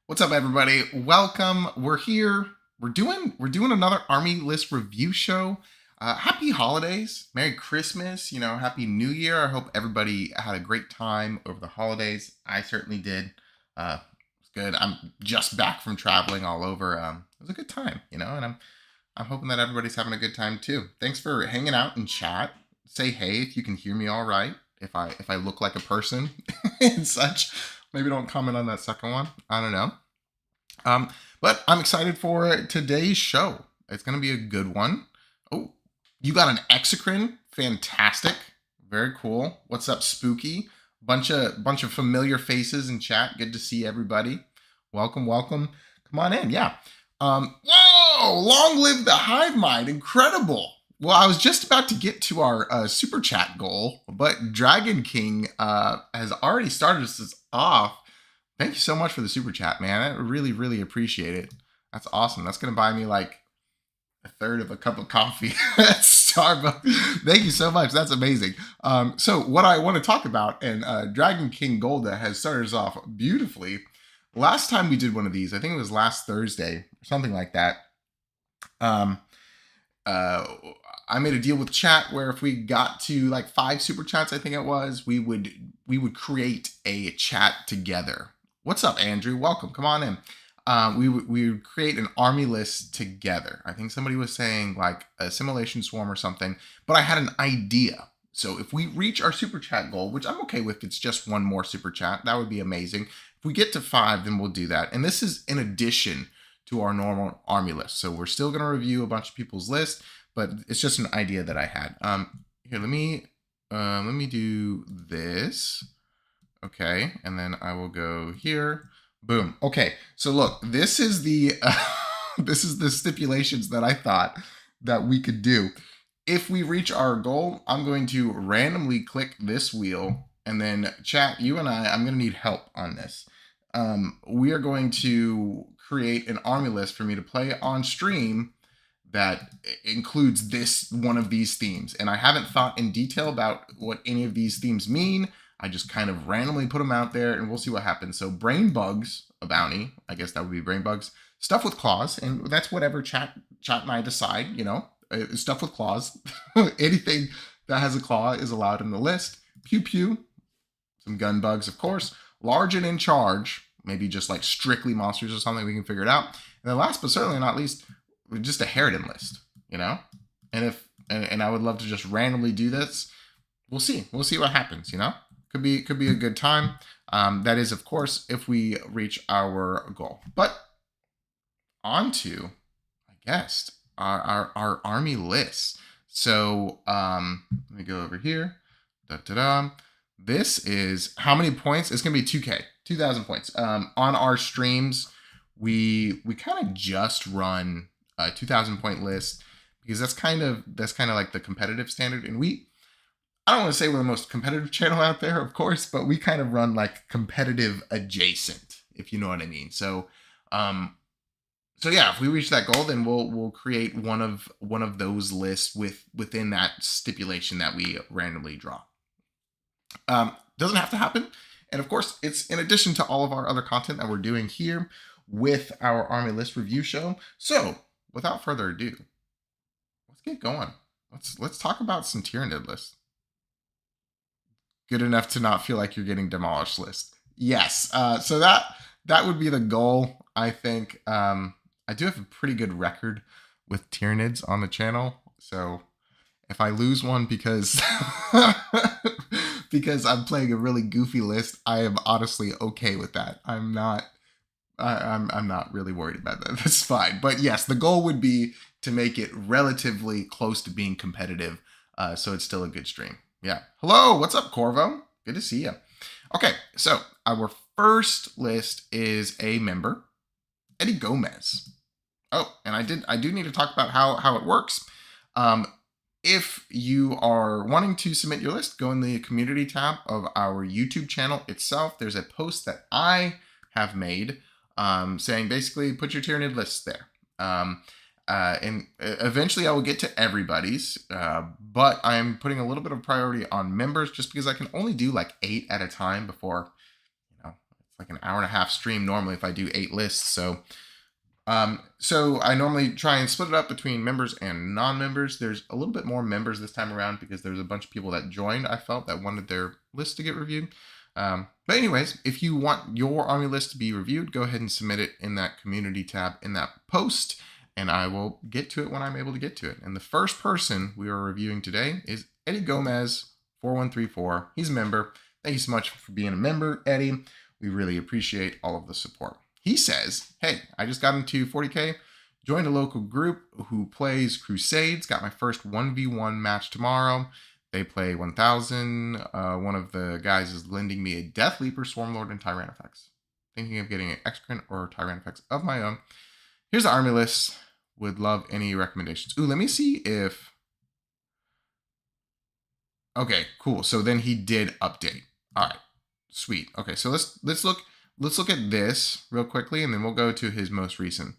What's up, everybody? Welcome. We're here. We're doing another Army List review show. Happy holidays, Merry Christmas. Happy New Year. I hope everybody had a great time over the holidays. I certainly did. It's good. I'm just back from traveling all over. It was a good time, and I'm hoping that everybody's having a good time too. Thanks for hanging out and chat. Say hey if you can hear me all right. If I look like a person and such. Maybe don't comment on that second one. I don't know. But I'm excited for today's show. It's going to be a good one. Oh, you got an exocrine. Fantastic. Very cool. What's up, Spooky? Bunch of familiar faces in chat. Good to see everybody. Welcome. Come on in. Yeah. Whoa! Long live the hive mind. Incredible. Well, I was just about to get to our super chat goal, but Dragon King has already started us off. Thank you so much for the super chat, man. I really, really appreciate it. That's awesome. That's going to buy me like a third of a cup of coffee at Starbucks. Thank you so much. That's amazing. So what I want to talk about, and Dragon King Golda has started us off beautifully. Last time we did one of these, I think it was last Thursday or something like that. I made a deal with chat where if we got to like 5 super chats, I think it was, we would create a chat together. What's up, Andrew? Welcome. Come on in. We would create an army list together. I think somebody was saying like a simulation swarm or something, but I had an idea. So if we reach our super chat goal, which I'm okay with, it's just one more super chat, that would be amazing. If we get to 5, then we'll do that. And this is in addition to our normal army list. So we're still going to review a bunch of people's lists, but it's just an idea that I had. Here, let me do this. Okay, and then I will go here. Boom. Okay, so look, this is the this is the stipulations that I thought that we could do. If we reach our goal, I'm going to randomly click this wheel, and then chat, you and I'm going to need help on this. We are going to create an army list for me to play on stream that includes one of these themes. And I haven't thought in detail about what any of these themes mean. I just kind of randomly put them out there and we'll see what happens. So brain bugs, a bounty, I guess that would be brain bugs. Stuff with claws, and that's whatever chat and I decide, stuff with claws. Anything that has a claw is allowed in the list. Pew pew, some gun bugs, of course. Large and in charge, maybe just like strictly monsters or something, we can figure it out. And then last but certainly not least, just a Harridan list, And I would love to just randomly do this. We'll see what happens, Could be a good time. That is, of course, if we reach our goal. But on to, I guess, our army list. So let me go over here. This is how many points? It's gonna be 2K, 2,000 points. On our streams, we kind of just run a 2,000 point list because that's kind of like the competitive standard. And I don't want to say we're the most competitive channel out there, of course, but we kind of run like competitive adjacent, if you know what I mean. Um, so yeah, if we reach that goal, then we'll create one of those lists within that stipulation that we randomly draw. Doesn't have to happen, and of course, it's in addition to all of our other content that we're doing here with our army list review show. So without further ado, let's get going. Let's talk about some Tyranid lists. Good enough to not feel like you're getting demolished list. Yes. So that would be the goal, I think. I do have a pretty good record with Tyranids on the channel. So if I lose one because because I'm playing a really goofy list, I am honestly okay with that. I'm not really worried about that. That's fine. But yes, the goal would be to make it relatively close to being competitive, so it's still a good stream. Yeah. Hello, what's up, Corvo? Good to see you. Okay, so our first list is a member, Eddie Gomez. Oh, and I do need to talk about how it works. If you are wanting to submit your list, go in the community tab of our YouTube channel itself. There's a post that I have made saying basically put your Tyranid lists there. And eventually I will get to everybody's, but I'm putting a little bit of priority on members just because I can only do like 8 at a time before, it's like an hour and a half stream normally if I do 8 lists. So I normally try and split it up between members and non-members. There's a little bit more members this time around because there's a bunch of people that joined, I felt, that wanted their list to get reviewed. But anyways, if you want your army list to be reviewed, go ahead and submit it in that community tab in that post, and I will get to it when I'm able to get to it. And the first person we are reviewing today is Eddie Gomez, 4134. He's a member. Thank you so much for being a member, Eddie. We really appreciate all of the support. He says, hey, I just got into 40K, joined a local group who plays Crusades, got my first 1v1 match tomorrow. They play 1000. One of the guys is lending me a Death Leaper, Swarmlord, and Tyranifex. Thinking of getting an Excrement or Tyranifex of my own. Here's the army list. Would love any recommendations. Ooh, let me see if... Okay, cool. So then he did update. All right, sweet. Okay, so let's look at this real quickly, and then we'll go to his most recent.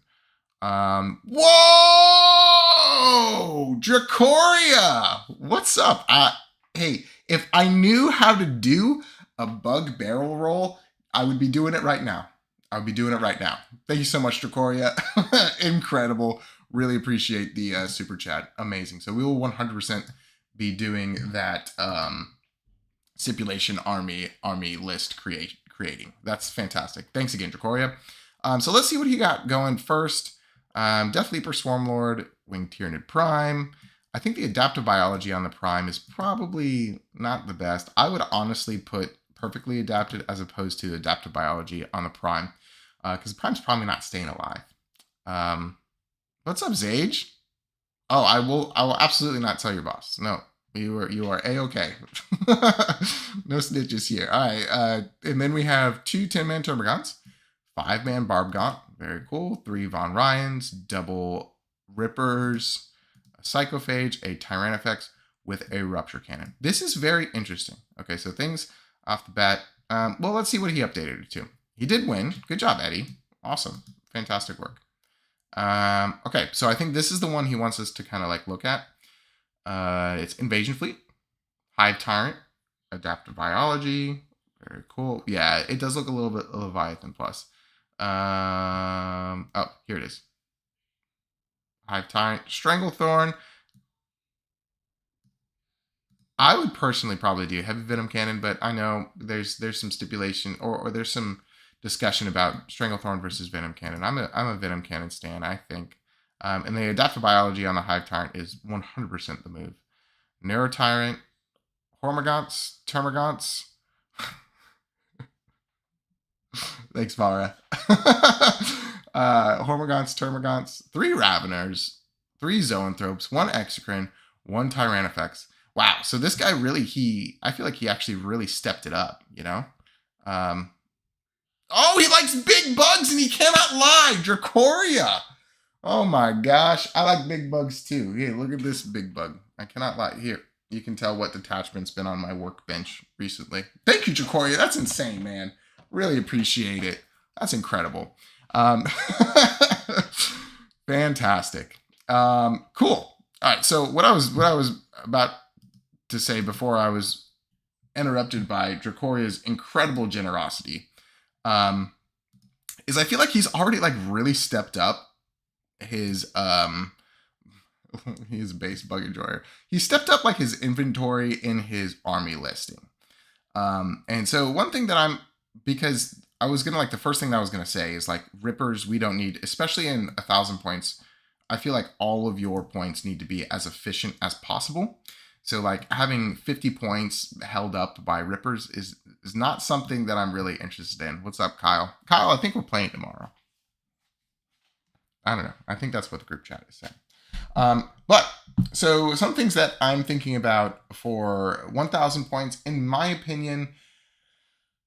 Whoa! Dracoria! What's up? Hey, if I knew how to do a bug barrel roll, I would be doing it right now. I would be doing it right now. Thank you so much, Dracoria. Incredible. Really appreciate the super chat. Amazing. So we will 100% be doing that stipulation army list creating. That's fantastic. Thanks again, Dracoria. So let's see what he got going first. Death Leaper, Swarmlord, Winged Tyranid Prime. I think the adaptive biology on the Prime is probably not the best. I would honestly put perfectly adapted as opposed to adaptive biology on the Prime, because the Prime's probably not staying alive. What's up, Zage? Oh, I will absolutely not tell your boss. No, you are A-okay. No snitches here. All right, and then we have 2 10-man Termagants, 5-man Barbgaunt, very cool, 3 Von Ryans, double Rippers, a Psychophage, a Tyranifex with a Rupture Cannon. This is very interesting. Okay, so things off the bat. Well, let's see what he updated it to. He did win. Good job, Eddie. Awesome. Fantastic work. Okay, so I think this is the one he wants us to kind of like look at. It's Invasion Fleet, Hive Tyrant, Adaptive Biology. Very cool. Yeah, it does look a little bit Leviathan plus. Oh, here it is. Hive Tyrant, Stranglethorn. I would personally probably do Heavy Venom Cannon, but I know there's some stipulation or there's some discussion about Stranglethorn versus Venom Cannon. I'm a Venom Cannon stan, I think. And the adaptive biology on the Hive Tyrant is 100% the move. Neurotyrant, Hormagaunts, Termagants. Thanks, Vara. Hormagaunts, Termagants, 3 Raveners, 3 Zoanthropes, 1 Exocrine, 1 Tyranifex. Wow, so this guy really, I feel like he actually really stepped it up, you know? Oh, he likes big bugs and he cannot lie. Dracoria. Oh my gosh. I like big bugs too. Here, look at this big bug. I cannot lie. Here. You can tell what detachment's been on my workbench recently. Thank you, Jacoria. That's insane, man. Really appreciate it. That's incredible. Um, fantastic. Cool. All right. So what I was about to say before I was interrupted by Dracoria's incredible generosity, um, is I feel like he's already like really stepped up his his base bug enjoyer. He stepped up like his inventory in his army listing. And so one thing that because I was gonna like the first thing that I was gonna say is like rippers we don't need, especially in 1,000 points. I feel like all of your points need to be as efficient as possible. So like having 50 points held up by rippers is not something that I'm really interested in. What's up, Kyle? Kyle, I think we're playing tomorrow. I don't know. I think that's what the group chat is saying. But so some things that I'm thinking about for 1,000 points, in my opinion,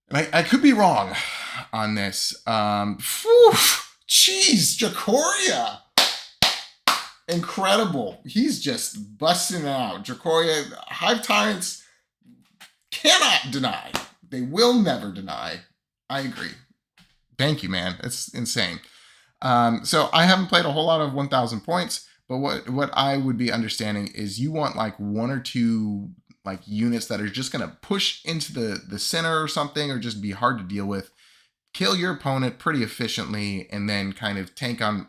and I could be wrong on this. Jeez, Jacoria. Incredible. He's just busting it out. Jacoria, Hive Tyrants cannot deny. They will never deny. I agree. Thank you, man. It's insane. So I haven't played a whole lot of 1,000 points, but what I would be understanding is you want like one or two like units that are just going to push into the center or something, or just be hard to deal with, kill your opponent pretty efficiently, and then kind of tank on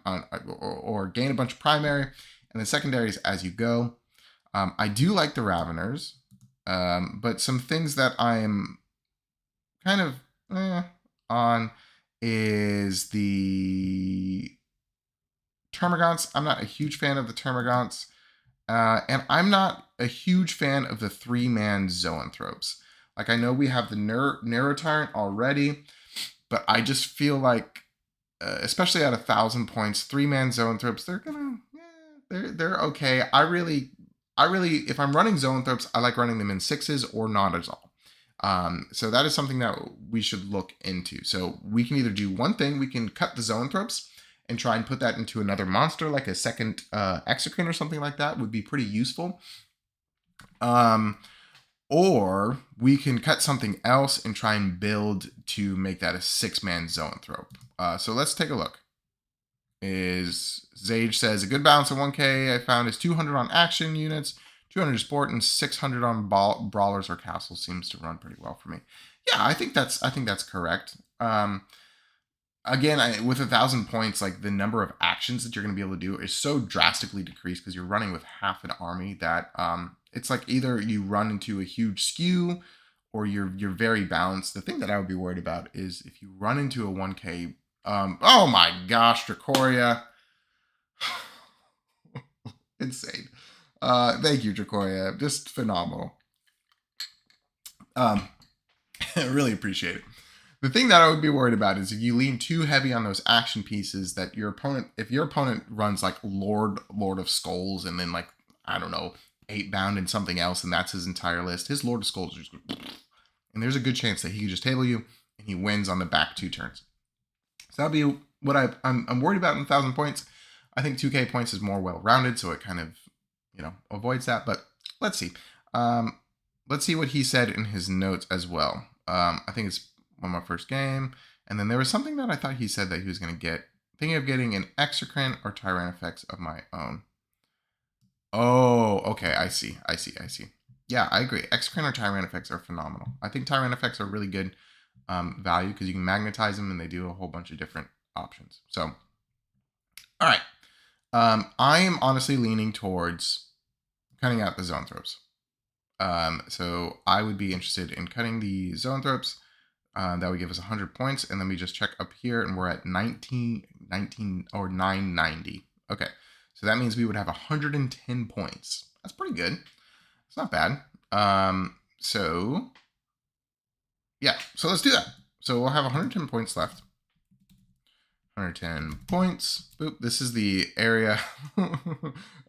or gain a bunch of primary and then secondaries as you go. I do like the Raveners, but some things that I'm kind of on is the Termagants. I'm not a huge fan of the Termagants. And I'm not a huge fan of the 3-man Zoanthropes. Like, I know we have the Narrow Tyrant already, but I just feel like, especially at 1,000 points, 3-man Zoanthropes, they're okay. I really, if I'm running Zoanthropes, I like running them in 6s or not at all. So that is something that we should look into. So we can either do one thing, we can cut the Zoanthropes and try and put that into another monster, like a second Exocrine or something like that would be pretty useful. Or we can cut something else and try and build to make that a 6-man Zoanthrope. So let's take a look. Zage says, a good balance of 1K I found is 200 on action units, 200 sport, and 600 on brawlers or castles seems to run pretty well for me. Yeah, I think that's correct. Again, with 1,000 points, like the number of actions that you're going to be able to do is so drastically decreased because you're running with half an army that it's like either you run into a huge skew or you're very balanced. The thing that I would be worried about is if you run into a 1K. Oh my gosh, Dracoria. Insane. Thank you, Dracoria. Just phenomenal. I really appreciate it. The thing that I would be worried about is if you lean too heavy on those action pieces, that if your opponent runs like Lord of Skulls and then like, I don't know, 8-bound and something else, and that's his entire list, his Lord of Skulls are just, and there's a good chance that he could just table you and he wins on the back 2 turns. So that'd be what I'm worried about in 1,000 points. I think 2K points is more well-rounded, so it kind of, avoids that. But let's see. Let's see what he said in his notes as well. I think it's on my first game. And then there was something that I thought he said that he was going to get. Thinking of getting an Exocrine or Tyranid of my own. Oh, okay. I see. Yeah, I agree. Exocrine or Tyranid are phenomenal. I think Tyranid are really good value because you can magnetize them and they do a whole bunch of different options. So, all right. I am honestly leaning towards cutting out the Zoanthropes. So I would be interested in cutting the Zoanthropes. That would give us 100 points, and then we just check up here, and we're at 19 or 990. Okay, so that means we would have 110 points. That's pretty good. It's not bad. So yeah, so let's do that. So we'll have 110 points left. 110 points. Boop. This is the area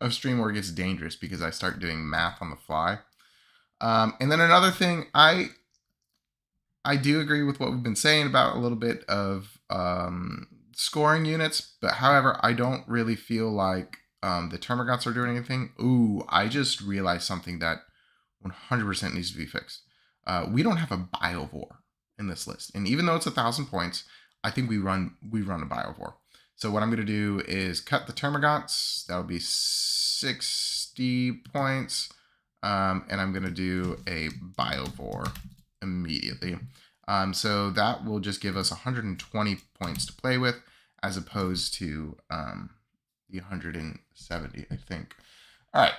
of stream where it gets dangerous because I start doing math on the fly. And then another thing, I do agree with what we've been saying about a little bit of scoring units, but however, I don't really feel like the Termagants are doing anything. Ooh, I just realized something that 100% needs to be fixed. We don't have a Biovore in this list, and even though it's 1,000 points, I think we run a Biovore. So what I'm going to do is cut the Termagants. That'll be 60 points, and I'm going to do a Biovore immediately. So that will just give us 120 points to play with, as opposed to the 170, I think. All right.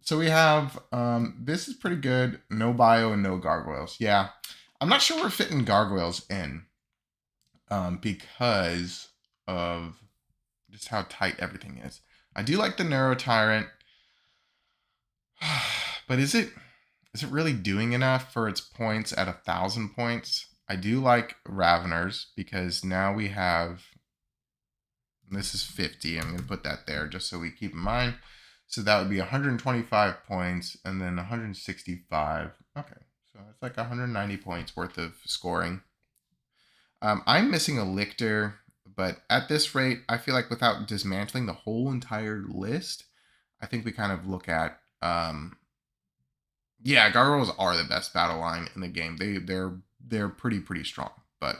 So we have, this is pretty good. No bio and no gargoyles. Yeah. I'm not sure we're fitting gargoyles in because of just how tight everything is. I do like the Neuro Tyrant, but is it really doing enough for its points at 1,000 points? I do like Raveners because now we have, this is 50. I'm going to put that there just so we keep in mind. So that would be 125 points and then 165. Okay, so it's like 190 points worth of scoring. I'm missing a Lictor, but at this rate, I feel like without dismantling the whole entire list, I think we kind of look at, yeah, gargoyles are the best battle line in the game. They're pretty strong, but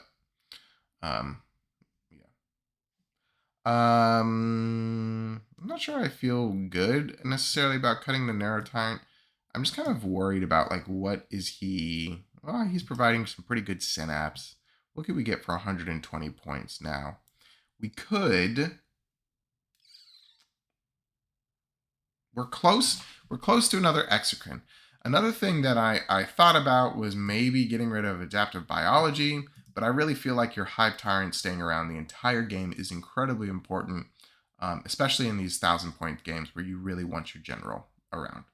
I'm not sure I feel good necessarily about cutting the Neuro Tyrant. I'm just kind of worried about, like, what is he? Well, he's providing some pretty good synapse. What could we get for 120 points now? We could. We're close to another Exocrine. Another thing that I thought about was maybe getting rid of Adaptive Biology, but I really feel like your Hive Tyrant staying around the entire game is incredibly important, especially in these 1,000-point games where you really want your general around.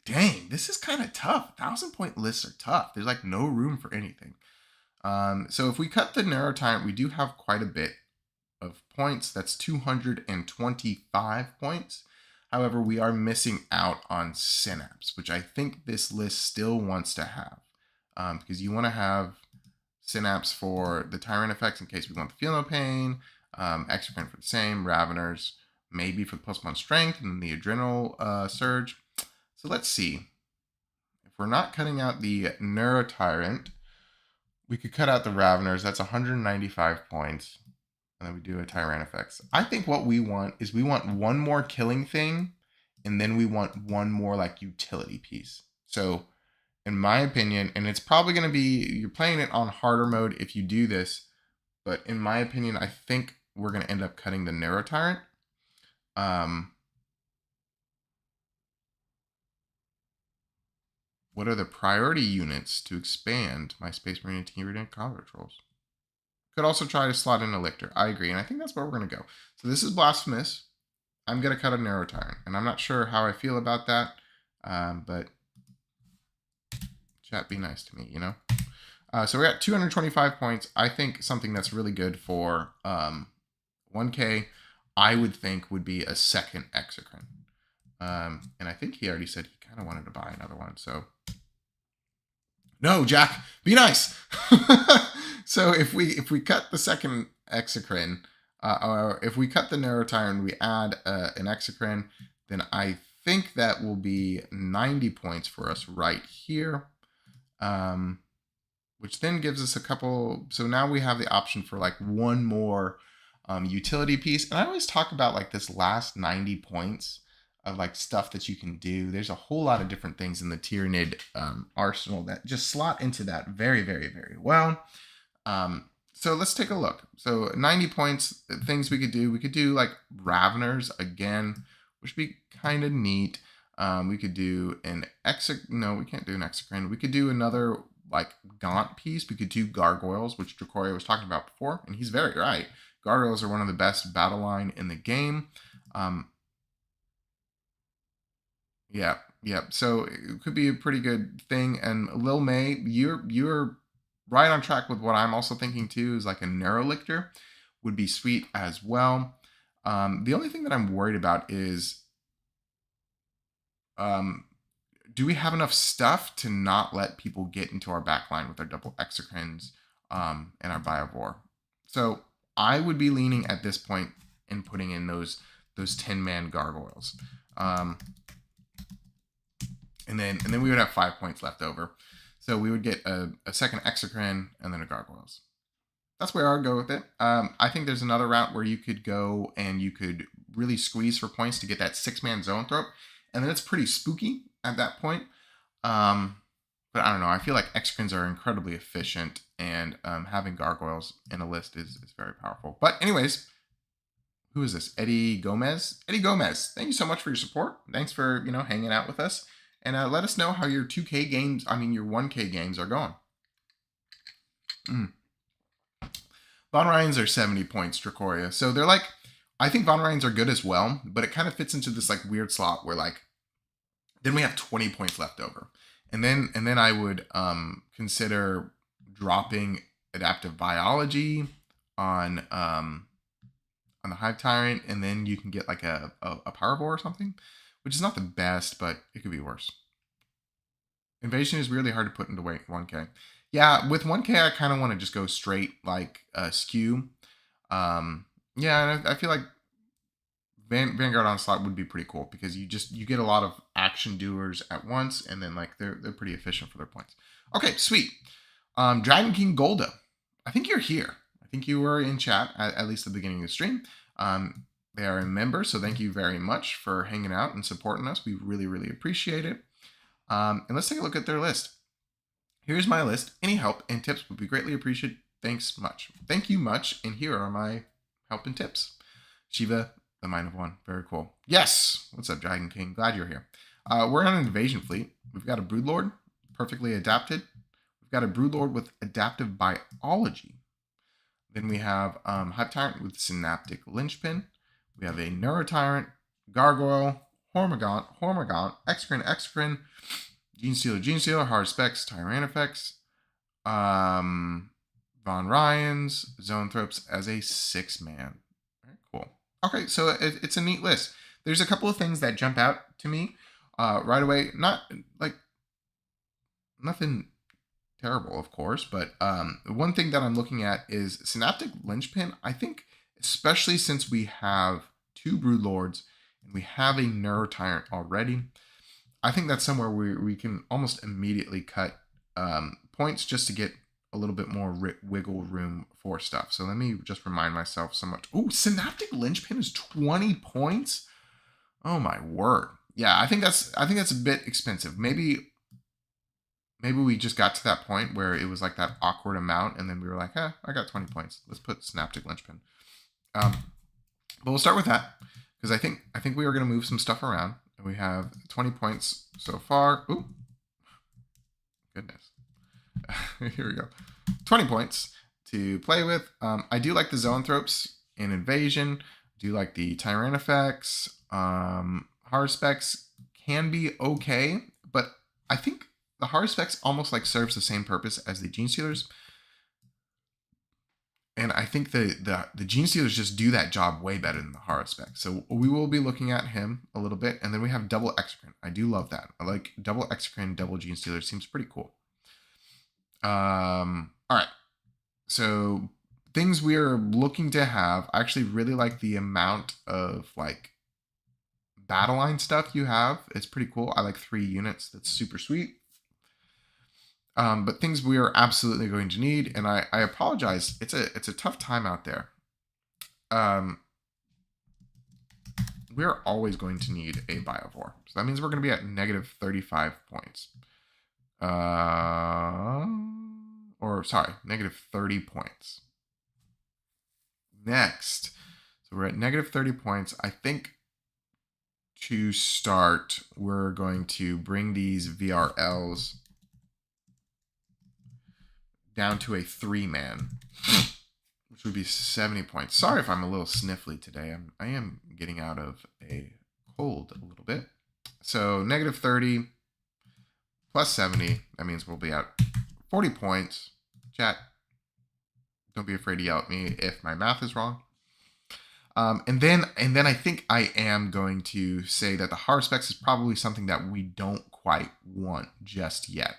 Dang, this is kind of tough. 1,000-point lists are tough. There's like no room for anything. So if we cut the Neuro Tyrant, we do have quite a bit of points. That's 225 points. However, we are missing out on Synapse, which I think this list still wants to have, because you want to have Synapse for the Tyrant effects in case we want the Feel No Pain, Exocrine for the same, Raveners, maybe for the +1 strength and the Adrenal Surge. So let's see. If we're not cutting out the Neuro Tyrant, we could cut out the Raveners. That's 195 points. And then we do a Tyrant effects. I think what we want is we want one more killing thing, and then we want one more like utility piece. So in my opinion, and it's probably going to be, you're playing it on harder mode if you do this, but in my opinion, I think we're going to end up cutting the Neuro Tyrant. What are the priority units to expand my Space Marine and Tyranid combat trolls? Could also try to slot in a Lictor. I agree, and I think that's where we're going to go. So this is Blasphemous. I'm going to cut a Neuro Tyrant, and I'm not sure how I feel about that, but chat, be nice to me, you know? So we're at 225 points. I think something that's really good for 1K, I would think, would be a second Exocrine. And I think he already said he kind of wanted to buy another one, so... No, Jack, be nice! So if we cut the second Exocrine, or if we cut the Neuro Tyrant, we add an Exocrine, then I think that will be 90 points for us right here, which then gives us a couple. So now we have the option for like one more utility piece. And I always talk about like this last 90 points of like stuff that you can do. There's a whole lot of different things in the Tyranid arsenal that just slot into that very well. So let's take a look. So 90 points, things we could do. We could do like Raveners again, which would be kind of neat. We could do an no, we can't do an Exocrine. We could do another like Gaunt piece. We could do Gargoyles, which Dracoria was talking about before, and he's very right. Gargoyles are one of the best battle line in the game. Yeah. So it could be a pretty good thing. And Lil May, you're right on track with what I'm also thinking too, is like a Neuro Lictor would be sweet as well. The only thing that I'm worried about is, do we have enough stuff to not let people get into our backline with our double Exocrines and our Biovore? So I would be leaning at this point in putting in those those 10-man gargoyles. And then we would have 5 points left over. So we would get a second exocrine and then a gargoyles. That's where I would go with it. I think there's another route where you could go and you could really squeeze for points to get that 6-man zoanthrope. And then it's pretty spooky at that point. But I don't know. I feel like exocrines are incredibly efficient, and having gargoyles in a list is very powerful. But anyways, who is this? Eddie Gomez? Eddie Gomez, thank you so much for your support. Thanks for, hanging out with us. And let us know how your 2K games, your 1K games are going. Von Ryans are 70 points, Dracoria. So they're like, I think Von Ryans are good as well, but it kind of fits into this like weird slot where like, then we have 20 points left over. And then I would consider dropping adaptive biology on the Hive Tyrant, and then you can get like a Power Bore or something, which is not the best, but it could be worse. Invasion is really hard to put into 1K. Yeah, with 1K, I kind of want to just go straight like skew. Yeah, and I feel like Vanguard Onslaught would be pretty cool because you get a lot of action doers at once, and then like they're pretty efficient for their points. Okay, sweet. Dragon King Golda, I think you're here. I think you were in chat at least at the beginning of the stream. They are a member, so thank you very much for hanging out and supporting us. We really, really appreciate it. And let's take a look at their list. Here's my list. Any help and tips would be greatly appreciated. Thanks much. Thank you much. And here are my help and tips. Shiva, the Mind of One. Very cool. Yes. What's up, Dragon King? Glad you're here. We're on an invasion fleet. We've got a Broodlord, perfectly adapted. We've got a Broodlord with adaptive biology. Then we have Hive Tyrant with synaptic linchpin. We have a Neurotyrant, Gargoyle, Hormagaunt, Exocrine, Gene Stealer, Hard Specs, Tyranifex, Von Ryans, Zoanthropes as a 6-man. Very cool. Okay, so it's a neat list. There's a couple of things that jump out to me right away. Not like nothing terrible, of course, but one thing that I'm looking at is Synaptic Linchpin. I think, especially since we have 2 Broodlords and we have a Neurotyrant already, I think that's somewhere where we can almost immediately cut points just to get a little bit more wiggle room for stuff. So let me just remind myself so much. Oh, Synaptic Linchpin is 20 points. Oh my word. Yeah, I think that's a bit expensive. Maybe we just got to that point where it was like that awkward amount, and then we were like, I got 20 points. Let's put Synaptic Linchpin. But we'll start with that because I think we are going to move some stuff around. And we have 20 points so far. Ooh, goodness. Here we go. 20 points to play with. I do like the Zoanthropes in Invasion. I do like the Tyranifex. Harspecs can be okay, but I think the Harspecs almost like serves the same purpose as the Gene Stealers. And I think the Gene Stealers just do that job way better than the Harspecs. So we will be looking at him a little bit. And then we have double Exocrine. I do love that. I like double Exocrine, double Gene Stealer. Seems pretty cool. All right. So things we are looking to have. I actually really like the amount of like battle line stuff you have. It's pretty cool. I like 3 units. That's super sweet. But things we are absolutely going to need, and I apologize. It's a tough time out there. We're always going to need a Biovore. So that means we're going to be at negative 35 points. Or sorry, negative 30 points. Next. So we're at negative 30 points. I think to start, we're going to bring these VRLs down to a 3-man, which would be 70 points. Sorry if I'm a little sniffly today. I am getting out of a cold a little bit. So negative 30 plus 70, that means we'll be at 40 points. Chat, don't be afraid to yell at me if my math is wrong. And then I think I am going to say that the Harspecs is probably something that we don't quite want just yet.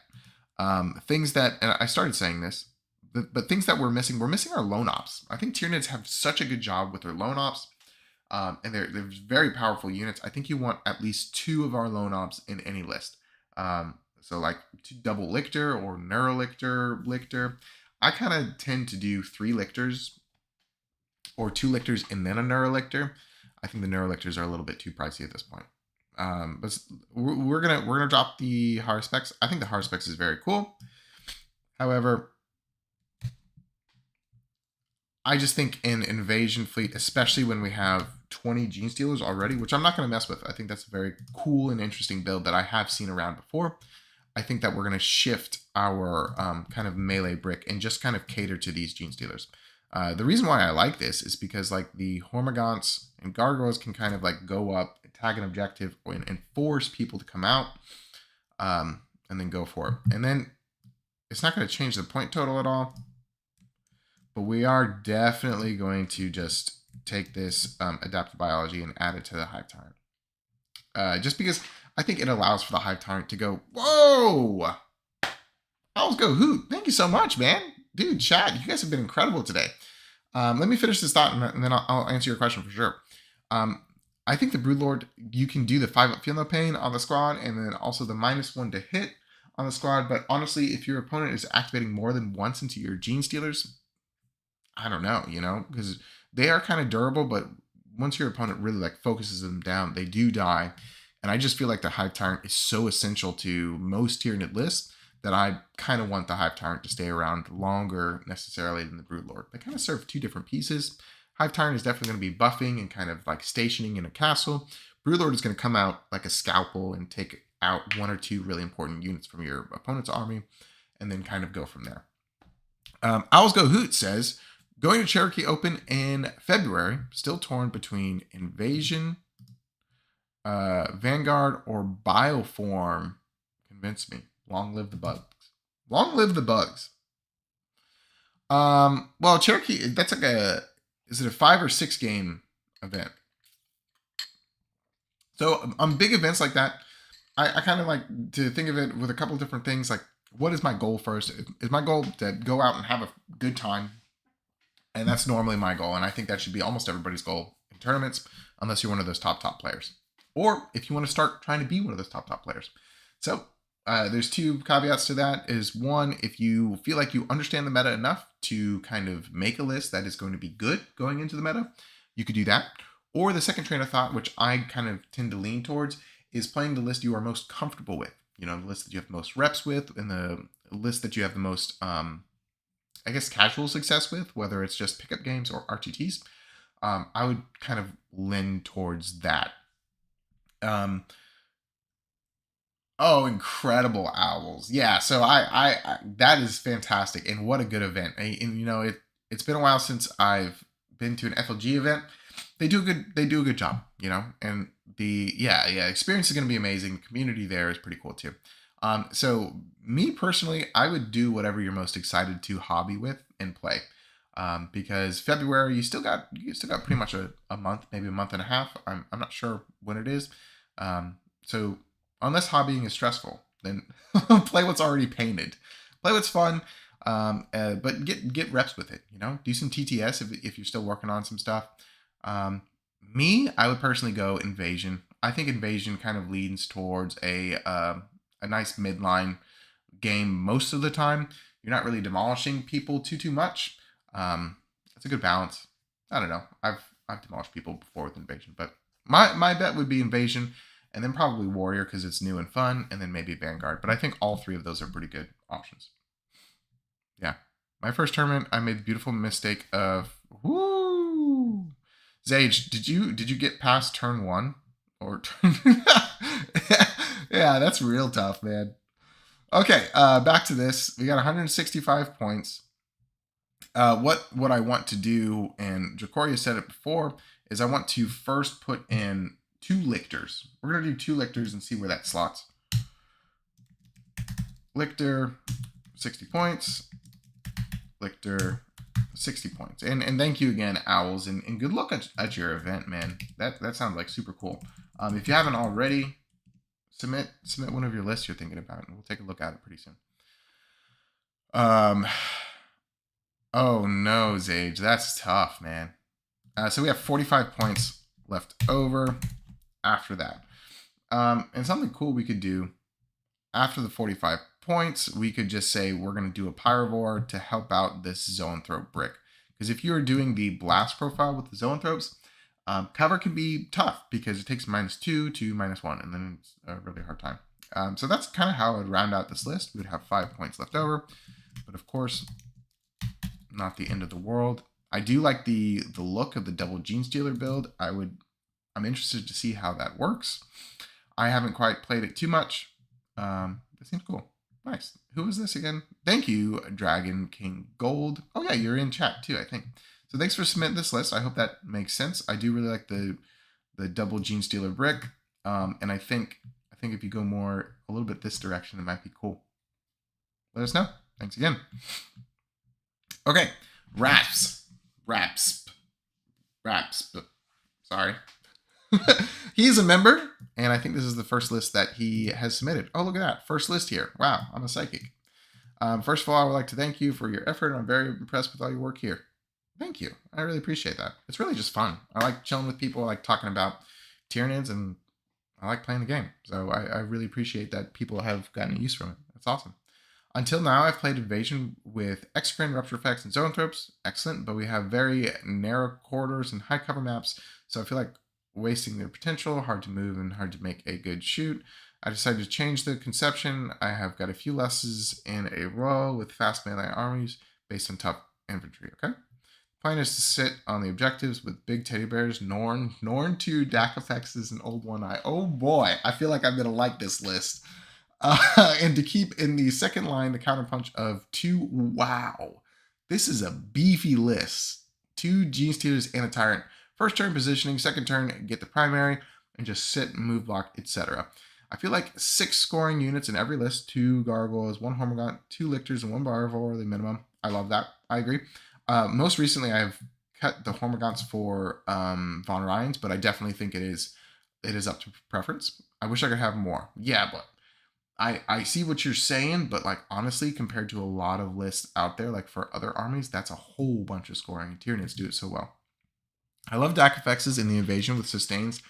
Things that, and I started saying this, but things that we're missing our lone ops. I think Tyranids have such a good job with their lone ops. And they're very powerful units. I think you want at least 2 of our lone ops in any list. So like 2 double lictor or lictor. I kind of tend to do 3 lictors or 2 lictors and then a neurolictor. I think the neurolictors are a little bit too pricey at this point. But we're gonna drop the Harspex. I think the Harspex is very cool. However, I just think in Invasion Fleet, especially when we have 20 Gene Stealers already, which I'm not going to mess with. I think that's a very cool and interesting build that I have seen around before. I think that we're going to shift our kind of melee brick and just kind of cater to these Gene Stealers. The reason why I like this is because like the Hormagaunts and Gargoyles can kind of like go up, tag an objective, and force people to come out and then go for it. And then it's not going to change the point total at all. But we are definitely going to just take this adaptive biology and add it to the Hive Tyrant. Just because I think it allows for the Hive Tyrant to go, whoa! Owls go hoot. Thank you so much, man. Dude, chat, you guys have been incredible today. Let me finish this thought and then I'll answer your question for sure. I think the Broodlord, you can do the 5-up Feel No Pain on the squad and then also the -1 to hit on the squad. But honestly, if your opponent is activating more than once into your Gene Stealers, I don't know, because they are kind of durable, but once your opponent really like focuses them down, they do die. And I just feel like the Hive Tyrant is so essential to most Tyranid lists that I kind of want the Hive Tyrant to stay around longer necessarily than the Broodlord. They kind of serve 2 different pieces. Hive Tyrant is definitely going to be buffing and kind of like stationing in a castle. Broodlord is going to come out like a scalpel and take out 1 or 2 really important units from your opponent's army and then kind of go from there. Owls Go Hoot says, going to Cherokee Open in February, still torn between Invasion, Vanguard, or Bioform. Convince me. Long live the bugs. Long live the bugs. Well, Cherokee, that's like is it a 5 or 6 game event? So on big events like that, I kind of like to think of it with a couple of different things. Like, what is my goal first? Is my goal to go out and have a good time? And that's normally my goal. And I think that should be almost everybody's goal in tournaments, unless you're one of those top players. Or if you want to start trying to be one of those top players. So there's 2 caveats to that. Is 1, if you feel like you understand the meta enough to kind of make a list that is going to be good going into the meta, you could do that. Or the second train of thought, which I kind of tend to lean towards, is playing the list you are most comfortable with. The list that you have the most reps with, and the list that you have the most I guess casual success with, whether it's just pickup games or RTTs. I would kind of lean towards that. Oh, incredible owls! Yeah, so I that is fantastic, and what a good event. And it's been a while since I've been to an FLG event. They do a good job, and the experience is going to be amazing. The community there is pretty cool too. So me personally, I would do whatever you're most excited to hobby with and play. Because February, you still got pretty much a month, maybe a month and a half. I'm not sure when it is. So unless hobbying is stressful, then play what's already painted. Play what's fun, but get reps with it. Do some TTS if you're still working on some stuff. I would personally go Invasion. I think Invasion kind of leans towards a nice midline game most of the time. You're not really demolishing people too much. It's a good balance. I don't know. I've demolished people before with Invasion, but my bet would be Invasion, and then probably Warrior because it's new and fun, and then maybe Vanguard. But I think all 3 of those are pretty good options. Yeah. My first tournament, I made the beautiful mistake of Zage, did you get past turn 1? Or yeah, that's real tough, man. Okay, back to this. We got 165 points. What I want to do, and Jacoria said it before, is I want to first put in 2 lictors. We're going to do 2 lictors and see where that slots. Lictor, 60 points. Lictor, 60 points. And thank you again, Owls, and good luck at your event, man. That sounds like super cool. If you haven't already, submit one of your lists you're thinking about, and we'll take a look at it pretty soon. Oh no, Zage, that's tough, man. So we have 45 points left over after that. And something cool we could do after the 45 points, we could just say we're going to do a Pyrovore to help out this Zoanthrope brick. Because if you're doing the blast profile with the Zoanthropes, cover can be tough because it takes -2 to -1, and then it's a really hard time. So that's kind of how I would round out this list. We would have 5 points left over, but of course, not the end of the world. I do like the look of the double Gene Stealer build. I'm interested to see how that works. I haven't quite played it too much. It seems cool. Nice. Who is this again? Thank you, Dragon King Gold. Oh yeah, you're in chat too, I think. So thanks for submitting this list. I hope that makes sense. I do really like the double Gene Stealer brick. And I think if you go more a little bit this direction, it might be cool. Let us know. Thanks again. Okay, Rasp. Sorry. He's a member, and I think this is the first list that he has submitted. Oh, look at that. First list here. Wow, I'm a psychic. First of all, I would like to thank you for your effort. I'm very impressed with all your work here. Thank you. I really appreciate that. It's really just fun. I like chilling with people. I like talking about Tyranids, and I like playing the game. So I really appreciate that people have gotten use from it. That's awesome. Until now, I've played Invasion with Exocrine, Rupture Effects, and Zoanthropes. Excellent, but we have very narrow corridors and high cover maps, so I feel like wasting their potential, hard to move, and hard to make a good shoot. I decided to change the conception. I have got a few lessons in a row with fast melee armies based on tough infantry, okay? Plan is to sit on the objectives with big teddy bears, Norn 2, Dakafexes, and Old One Eye. Oh boy, I feel like I'm going to like this list. And to keep in the second line the counterpunch of 2. Wow, this is a beefy list. 2 Gene Stealers and a Tyrant. First turn positioning, second turn get the primary, and just sit, move, block, etc. I feel like 6 scoring units in every list. 2 Gargoyles, 1 Hormigaunt, 2 Lictors, and 1 Barvor are the minimum. I love that. I agree. Most recently, I've cut the Hormigaunts for Von Ryans, but I definitely think it is up to preference. I wish I could have more. Yeah, but I see what you're saying, but like honestly, compared to a lot of lists out there, like for other armies, that's a whole bunch of scoring. Tyranids do it so well. I love Dakafexes in the Invasion with sustains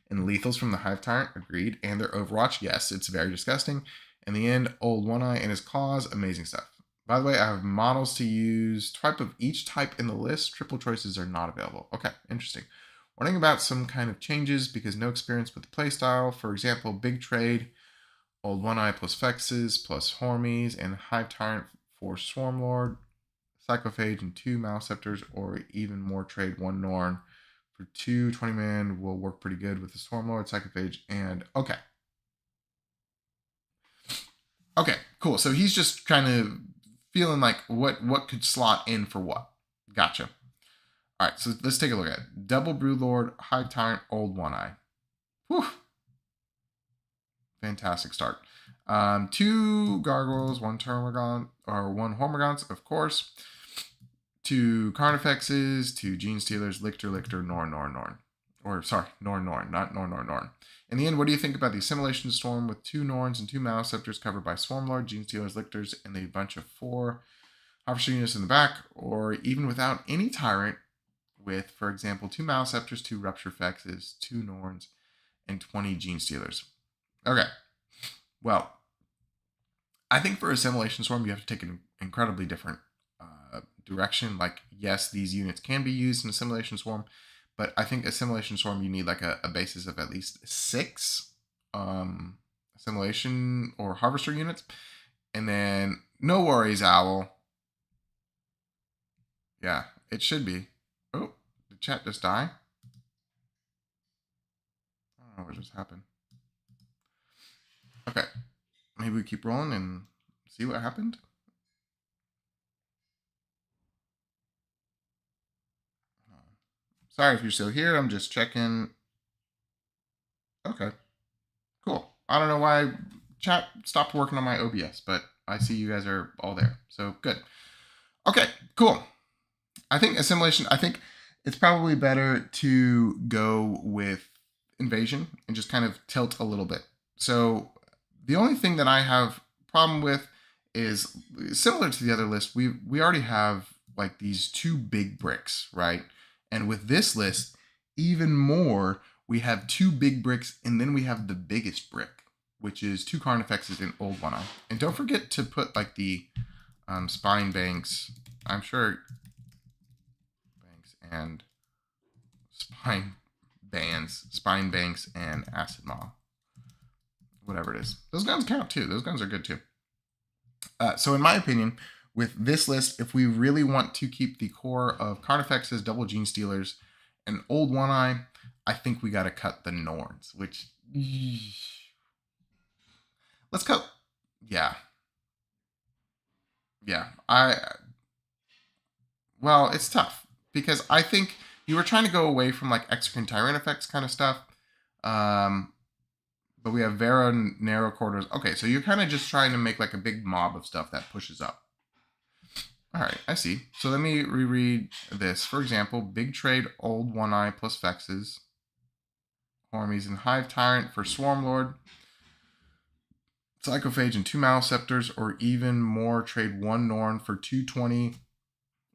and lethals from the Hive Tyrant, agreed. And their Overwatch, yes, it's very disgusting. In the end, Old One Eye and his claws, amazing stuff. By the way, I have models to use, type of each type in the list. Triple choices are not available. Okay, interesting. Warning about some kind of changes because no experience with the playstyle. For example, big trade, Old One Eye plus Fexes plus Hormies, and Hive Tyrant for Swarmlord, Psychophage, and 2 Maleceptors, or even more trade 1 Norn for 2 20-man will work pretty good with the Swarmlord, Psychophage, and okay. Okay, cool. So he's just kind of feeling like what could slot in for what. Gotcha. All right, so let's take a look at it. Double Broodlord, Hive Tyrant, Old One Eye. Whew. Fantastic start. 2 Gargoyles, 1 Termagant, or 1 Hormagaunts, of course. 2 Carnifexes, 2 Gene Stealers, Lictor, Norn. Or, sorry, Norn, not Norn. In the end, what do you think about the Assimilation Storm with 2 Norns and 2 Maleceptors covered by Swarmlord, Gene Stealers, Lictors, and a bunch of 4 Harvester units in the back, or even without any Tyrant with, for example, 2 Maleceptors, 2 Rupture Fexes, 2 Norns, and 20 Gene Stealers? Okay. Well, I think for Assimilation Storm, you have to take an incredibly different direction. Like, yes, these units can be used in Assimilation Swarm, but I think Assimilation Swarm, you need like a basis of at least 6 Assimilation or Harvester units. And then, no worries, Owl. Yeah, it should be. Oh, did chat just die? I don't know what just happened. Okay, maybe we keep rolling and see what happened. Sorry if you're still here. I'm just checking. Okay, cool. I don't know why chat stopped working on my OBS, but I see you guys are all there. So good. Okay, cool. I think Assimilation, I think it's probably better to go with Invasion and just kind of tilt a little bit. So the only thing that I have problem with is similar to the other list. We already have like these 2 big bricks, right? And with this list, even more, we have 2 big bricks, and then we have the biggest brick, which is 2 Carnifexes in Old One Eye. And don't forget to put like the spine banks. I'm sure banks and spine banks and acid maw, whatever it is. Those guns count too. Those guns are good too. So in my opinion, with this list, if we really want to keep the core of Carnifexes, Double Gene Stealers, and Old One Eye, I think we got to cut the Norns, which let's cut. Yeah. Well, it's tough because I think you were trying to go away from like Exocrine Tyrant effects kind of stuff. But we have Vera narrow quarters. Okay, so you're kind of just trying to make like a big mob of stuff that pushes up. All right, I see. So let me reread this. For example, Big Trade, Old One Eye plus Vexes. Hormies and Hive Tyrant for Swarmlord. Psychophage and 2 Maleceptors, or even more, trade 1 Norn for 220.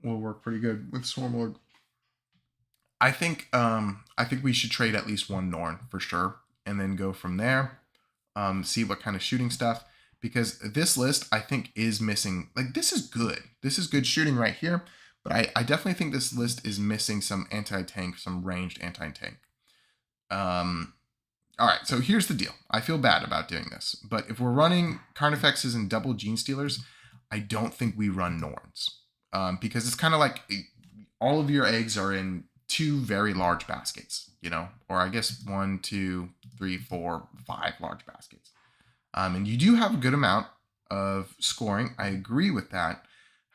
Will work pretty good with Swarmlord. I think we should trade at least 1 Norn for sure, and then go from there. See what kind of shooting stuff, because this list I think is missing. Like, this is good. This is good shooting right here, but I definitely think this list is missing some anti-tank, some ranged anti-tank. All right, so here's the deal. I feel bad about doing this, but if we're running Carnifexes and Double Gene Stealers, I don't think we run Norns, because it's kind of like all of your eggs are in 2 very large baskets, you know, or I guess 1, 2, 3, 4, 5 large baskets. And you do have a good amount of scoring. I agree with that.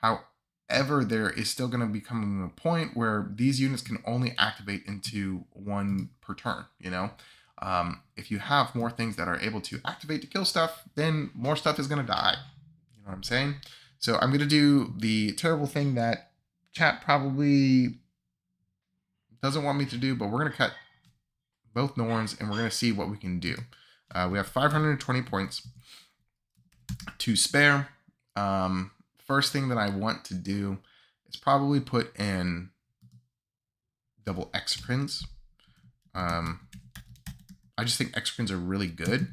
However, there is still going to be coming a point where these units can only activate into 1 per turn, you know. If you have more things that are able to activate to kill stuff, then more stuff is going to die. You know what I'm saying? So I'm going to do the terrible thing that chat probably doesn't want me to do, but we're going to cut both Norns and we're going to see what we can do. We have 520 points to spare. First thing that I want to do is probably put in double Exocrines. I just think Exocrines are really good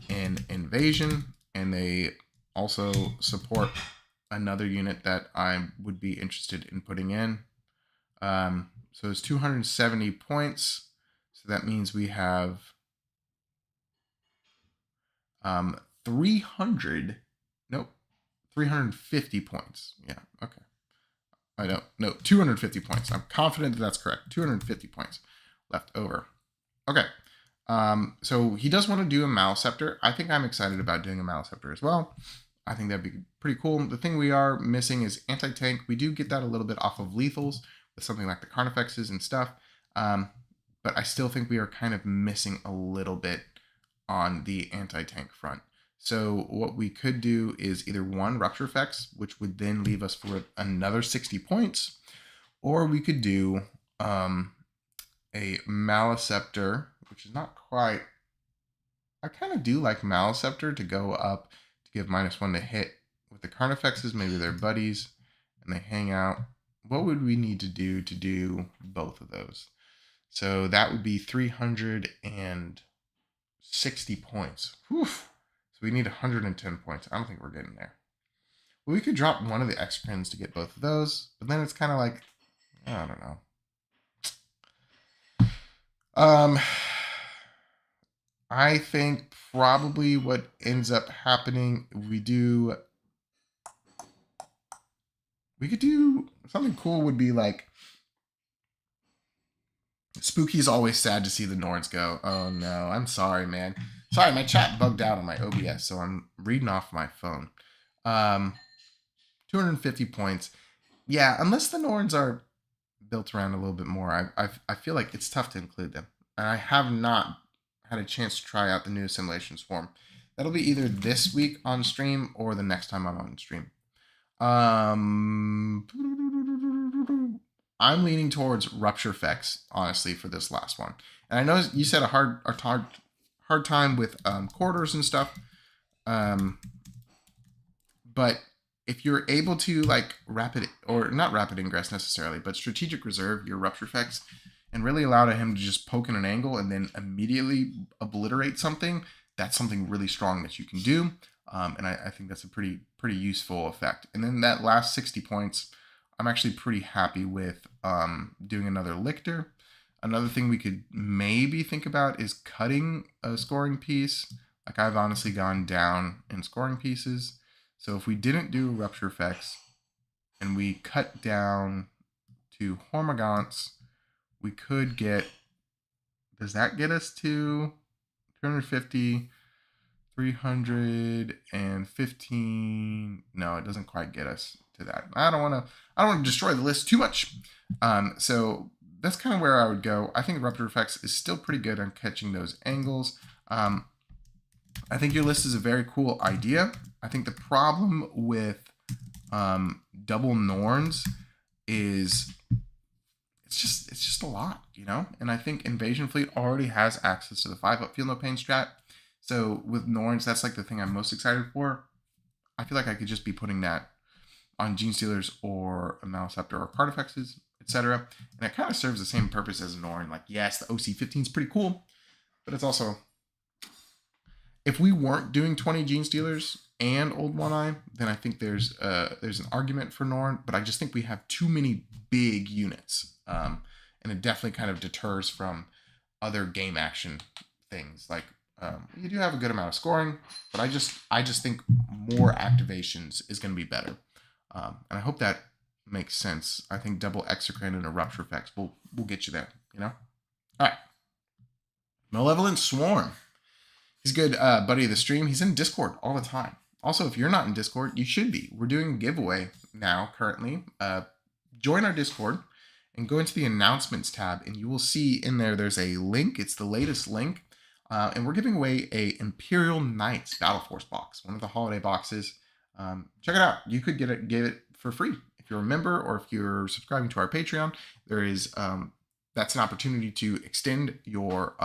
in Invasion, and they also support another unit that I would be interested in putting in. So it's 270 points. So that means we have 350 points. Yeah, okay. I don't know, 250 points. I'm confident that that's correct. 250 points left over. Okay. So he does want to do a Maleceptor. I think I'm excited about doing a Maleceptor as well. I think that'd be pretty cool. The thing we are missing is anti-tank. We do get that a little bit off of lethals with something like the Carnifexes and stuff. But I still think we are kind of missing a little bit on the anti-tank front. So what we could do is either 1 Rupture Effects, which would then leave us for another 60 points, or we could do a Maleceptor, which is not quite... I kind of do like Maleceptor to go up to give -1 to hit. With the Carnifexes, maybe they're buddies and they hang out. What would we need to do both of those? So that would be 360 points. Whew. So we need 110 points. I don't think we're getting there. Well, we could drop one of the Exocrines to get both of those, but then it's kind of like, I don't know. I think probably what ends up happening, we could do something cool. Would be like, Spooky's always sad to see the Nords go. Oh no, I'm sorry, man. Sorry, my chat bugged out on my OBS, so I'm reading off my phone. 250 points. Yeah, unless the Norns are built around a little bit more, I feel like it's tough to include them. And I have not had a chance to try out the new Assimilation Swarm. That'll be either this week on stream or the next time I'm on stream. I'm leaning towards Rupture Effects, honestly, for this last one. And I know you said a hard time with quarters and stuff. But if you're able to like rapid or not rapid ingress necessarily, but strategic reserve your rupture effects and really allow him to just poke in an angle and then immediately obliterate something, that's something really strong that you can do. And I think that's a pretty useful effect. And then that last 60 points, I'm actually pretty happy with doing another Lictor. Another thing we could maybe think about is cutting a scoring piece. Like I've honestly gone down in scoring pieces. So if we didn't do rupture effects and we cut down to Hormagaunts, we could get, does that get us to 250, 315? No, it doesn't quite get us to that. I don't want to destroy the list too much. So that's kind of where I would go. I think rupture effects is still pretty good on catching those angles. I think your list is a very cool idea. I think the problem with double Norns is it's just a lot, you know? And I think Invasion Fleet already has access to the 5-up Feel No Pain strat. So with Norns, that's like the thing I'm most excited for. I feel like I could just be putting that on Gene Stealers or a Maleceptor or Cartifexes, etc. And it kind of serves the same purpose as a Norn. Like, yes, the OC-15 is pretty cool, but it's also, if we weren't doing 20 Gene Stealers and Old One Eye, then I think there's an argument for Norn, but I just think we have too many big units. And it definitely kind of deters from other game action things. Like you do have a good amount of scoring, but I just think more activations is going to be better. And I hope that makes sense. I think double Exocrine and a Rupture Effects will get you there, you know? All right. Malevolent Swarm. He's a good buddy of the stream. He's in Discord all the time. Also, if you're not in Discord, you should be. We're doing a giveaway now currently. Join our Discord and go into the announcements tab, and you will see in there's a link. It's the latest link. And we're giving away a Imperial Knights Battle Force box, one of the holiday boxes. Check it out. You could get it for free. If you're a member or if you're subscribing to our Patreon, there is that's an opportunity to extend your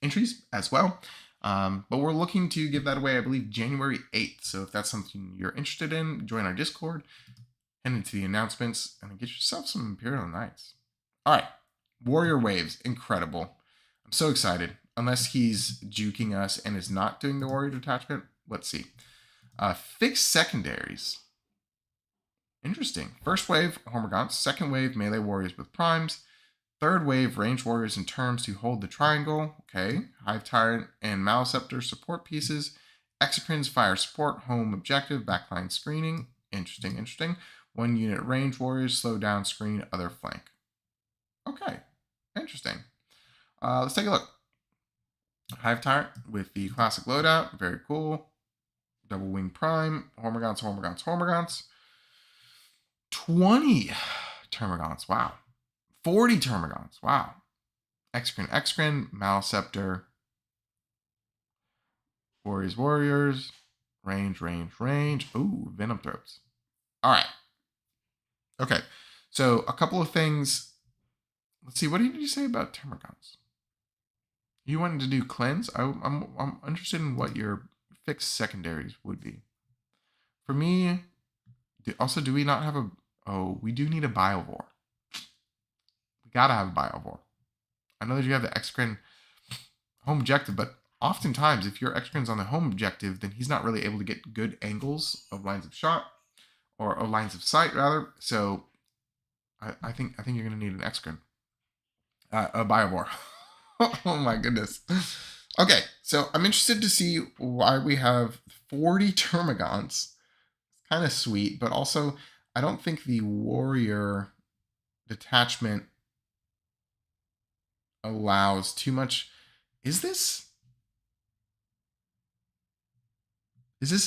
entries as well. But we're looking to give that away, I believe, January 8th. So if that's something you're interested in, join our Discord, head into the announcements, and get yourself some Imperial Knights. All right. Warrior Waves. Incredible. I'm so excited. Unless he's juking us and is not doing the Warrior Detachment. Let's see. Fixed secondaries. Interesting. First wave, Hormagaunts. Second wave, melee warriors with primes. Third wave, range warriors in terms to hold the triangle. Okay. Hive Tyrant and Maleceptor support pieces. Exocrines fire support, home objective, backline screening. Interesting. 1 unit range warriors, slow down screen, other flank. Okay. Interesting. Let's take a look. Hive Tyrant with the classic loadout. Very cool. Double Wing Prime. Hormagaunts. 20 Termagants. Wow. 40 Termagants. Wow. Exocrine, Maleceptor. Warriors. Range. Ooh, Venom Throats. All right. Okay. So a couple of things. Let's see. What did you say about Termagants? You wanted to do cleanse? I'm interested in what your fixed secondaries would be. For me, do we not have a... Oh, we do need a Biovore. We gotta have a Biovore. I know that you have the Exocrine home objective, but oftentimes if your Exocrine's on the home objective, then he's not really able to get good angles of lines of shot, or lines of sight, rather. So I think you're gonna need an Exocrine. A Biovore. Oh my goodness. Okay, so I'm interested to see why we have 40 Termagants. Kind of sweet, but also I don't think the warrior detachment allows too much. Is this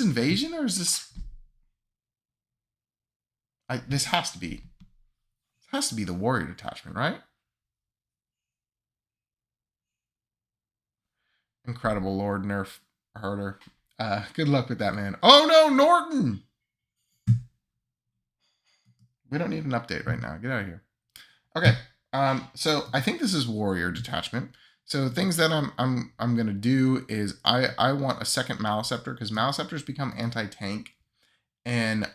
invasion, or is this... this has to be the warrior detachment, right? Incredible Lord Nerf Herder. Good luck with that, man. Oh no, Norton! We don't need an update right now. Get out of here. Okay. So I think this is warrior detachment. So things that I'm gonna do is I want a second Maleceptor, because Maleceptors become anti-tank, And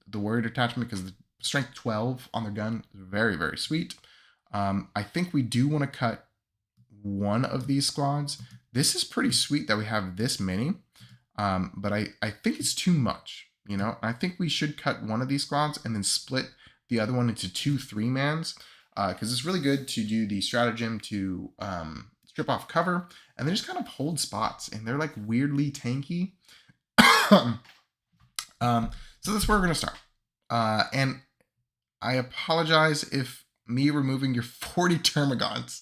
the warrior detachment, because the strength 12 on their gun is very, very sweet. I think we do want to cut one of these squads. This is pretty sweet that we have this many, but I think it's too much, you know? I think we should cut one of these squads and then split the other one into 2 3-mans, because it's really good to do the stratagem to strip off cover, and they just kind of hold spots, and they're like weirdly tanky. So that's where we're going to start. And I apologize if me removing your 40 termagants.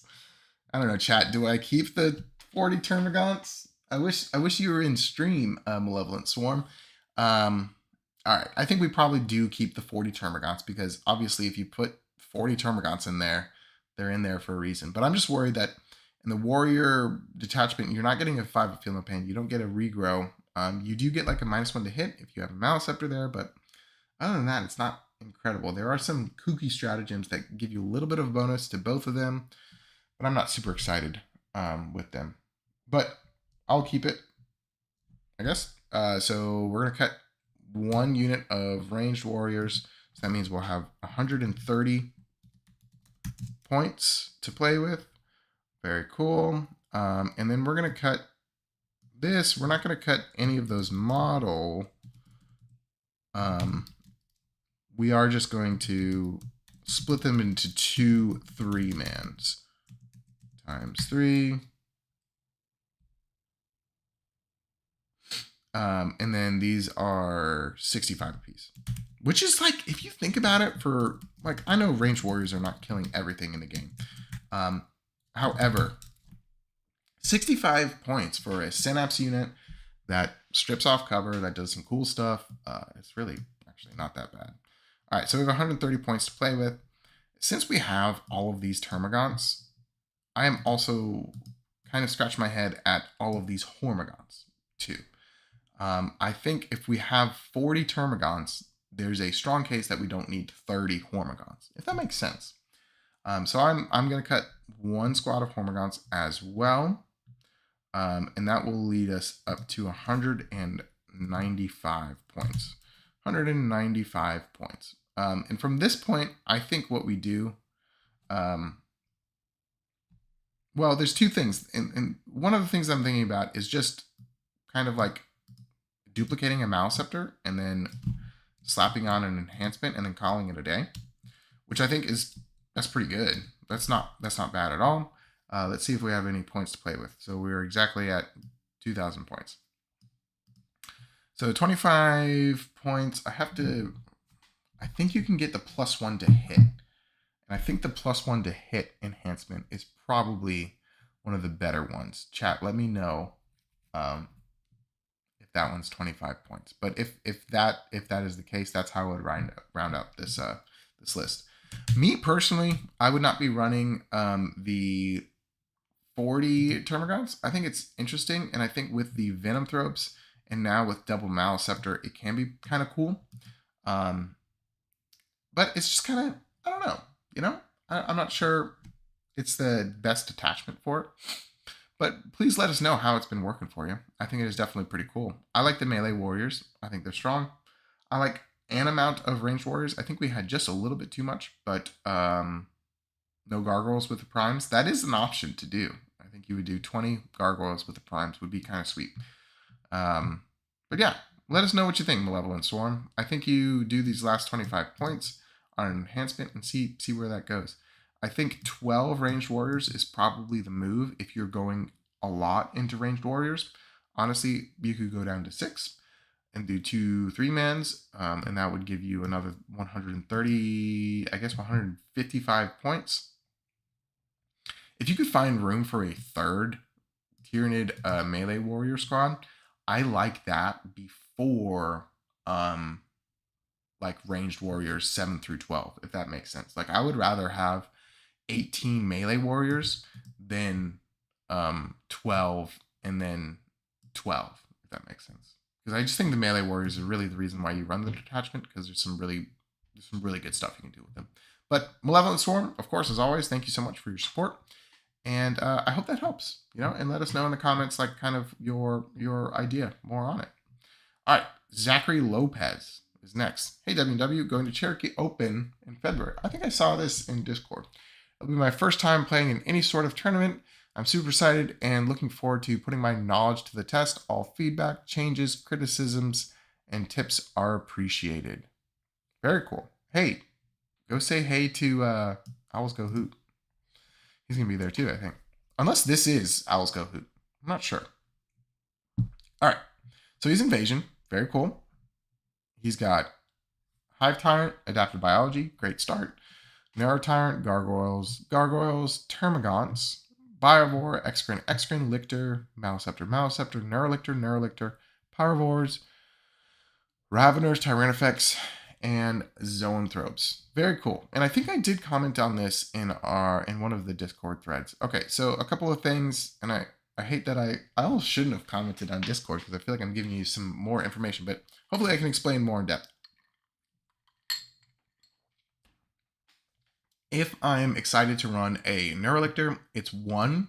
I don't know, chat. Do I keep the 40 termagants? I wish you were in stream, Malevolent Swarm. All right, I think we probably do keep the 40 termagants, because obviously if you put 40 termagants in there, they're in there for a reason. But I'm just worried that in the warrior detachment, you're not getting a 5 of Feel No Pain. You don't get a regrow. You do get like a -1 to hit if you have a Maliceptor there, but other than that, it's not incredible. There are some kooky stratagems that give you a little bit of a bonus to both of them, but I'm not super excited with them. But I'll keep it, I guess. So we're going to cut 1 unit of ranged warriors. So that means we'll have 130 points to play with. Very cool. And then we're going to cut this. We're not going to cut any of those model. We are just going to split them into 2 3-mans. Times 3. And then these are 65 apiece. Which is like, if you think about it, for like, I know ranged warriors are not killing everything in the game. However, 65 points for a Synapse unit that strips off cover, that does some cool stuff. It's really actually not that bad. All right, so we have 130 points to play with. Since we have all of these termagants, I am also kind of scratching my head at all of these hormagants too. I think if we have 40 termagants, there's a strong case that we don't need 30 hormagants, if that makes sense. So I'm going to cut 1 squad of hormagants as well. And that will lead us up to 195 points. 195 points. And from this point, I think what we do, well, there's 2 things. And one of the things I'm thinking about is just kind of like duplicating a Maliceptor and then slapping on an enhancement and then calling it a day, which I think that's pretty good. That's not bad at all. Let's see if we have any points to play with. So we're exactly at 2,000 points. So 25 points. I think you can get the +1 to hit. And I think the +1 to hit enhancement is probably one of the better ones. Chat, let me know if that one's 25 points. But if that is the case, that's how I would round out this list. Me personally, I would not be running the 40 termagants. I think it's interesting, and I think with the Venom Thropes and now with double Maliceptor, it can be kind of cool. But it's just kind of, I don't know, you know? I'm not sure it's the best attachment for it. But please let us know how it's been working for you. I think it is definitely pretty cool. I like the melee warriors. I think they're strong. I like an amount of ranged warriors. I think we had just a little bit too much, but no gargoyles with the primes. That is an option to do. I think you would do 20 gargoyles with the primes would be kind of sweet. But yeah, let us know what you think, Malevolent Swarm. I think you do these last 25 points on an enhancement and see where that goes. I think 12 ranged warriors is probably the move if you're going a lot into ranged warriors. Honestly, you could go down to 6 and do 2 3-mans, and that would give you another 130, I guess 155 points. If you could find room for a 3rd Tyranid melee warrior squad, I like that before like ranged warriors 7 through 12, if that makes sense. Like I would rather have 18 melee warriors than 12 and then 12, if that makes sense. Because I just think the melee warriors are really the reason why you run the detachment, because there's some really good stuff you can do with them. But Malevolent Swarm, of course, as always, thank you so much for your support. And I hope that helps, you know, and let us know in the comments, like kind of your idea more on it. All right. Zachary Lopez is next. Hey, WW, going to Cherokee Open in February. I think I saw this in Discord. It'll be my first time playing in any sort of tournament. I'm super excited and looking forward to putting my knowledge to the test. All feedback, changes, criticisms, and tips are appreciated. Very cool. Hey, go say hey to Owls Go Hoot. He's going to be there too, I think. Unless this is Owls Go Hoot. I'm not sure. All right. So he's Invasion. Very cool. He's got Hive Tyrant, Adaptive Biology. Great start. Narrow Tyrant, Gargoyles, Termagants, Biovore, Excrin, Lictor, Maliceptor, Neurolictor, Pyrovores, Raveners, Tyrannifex, and Zoanthropes. Very cool. And I think I did comment on this in one of the Discord threads. Okay, so a couple of things, and I hate that I almost shouldn't have commented on Discord because I feel like I'm giving you some more information, but hopefully I can explain more in depth. If I'm excited to run a Neurolictor, it's 1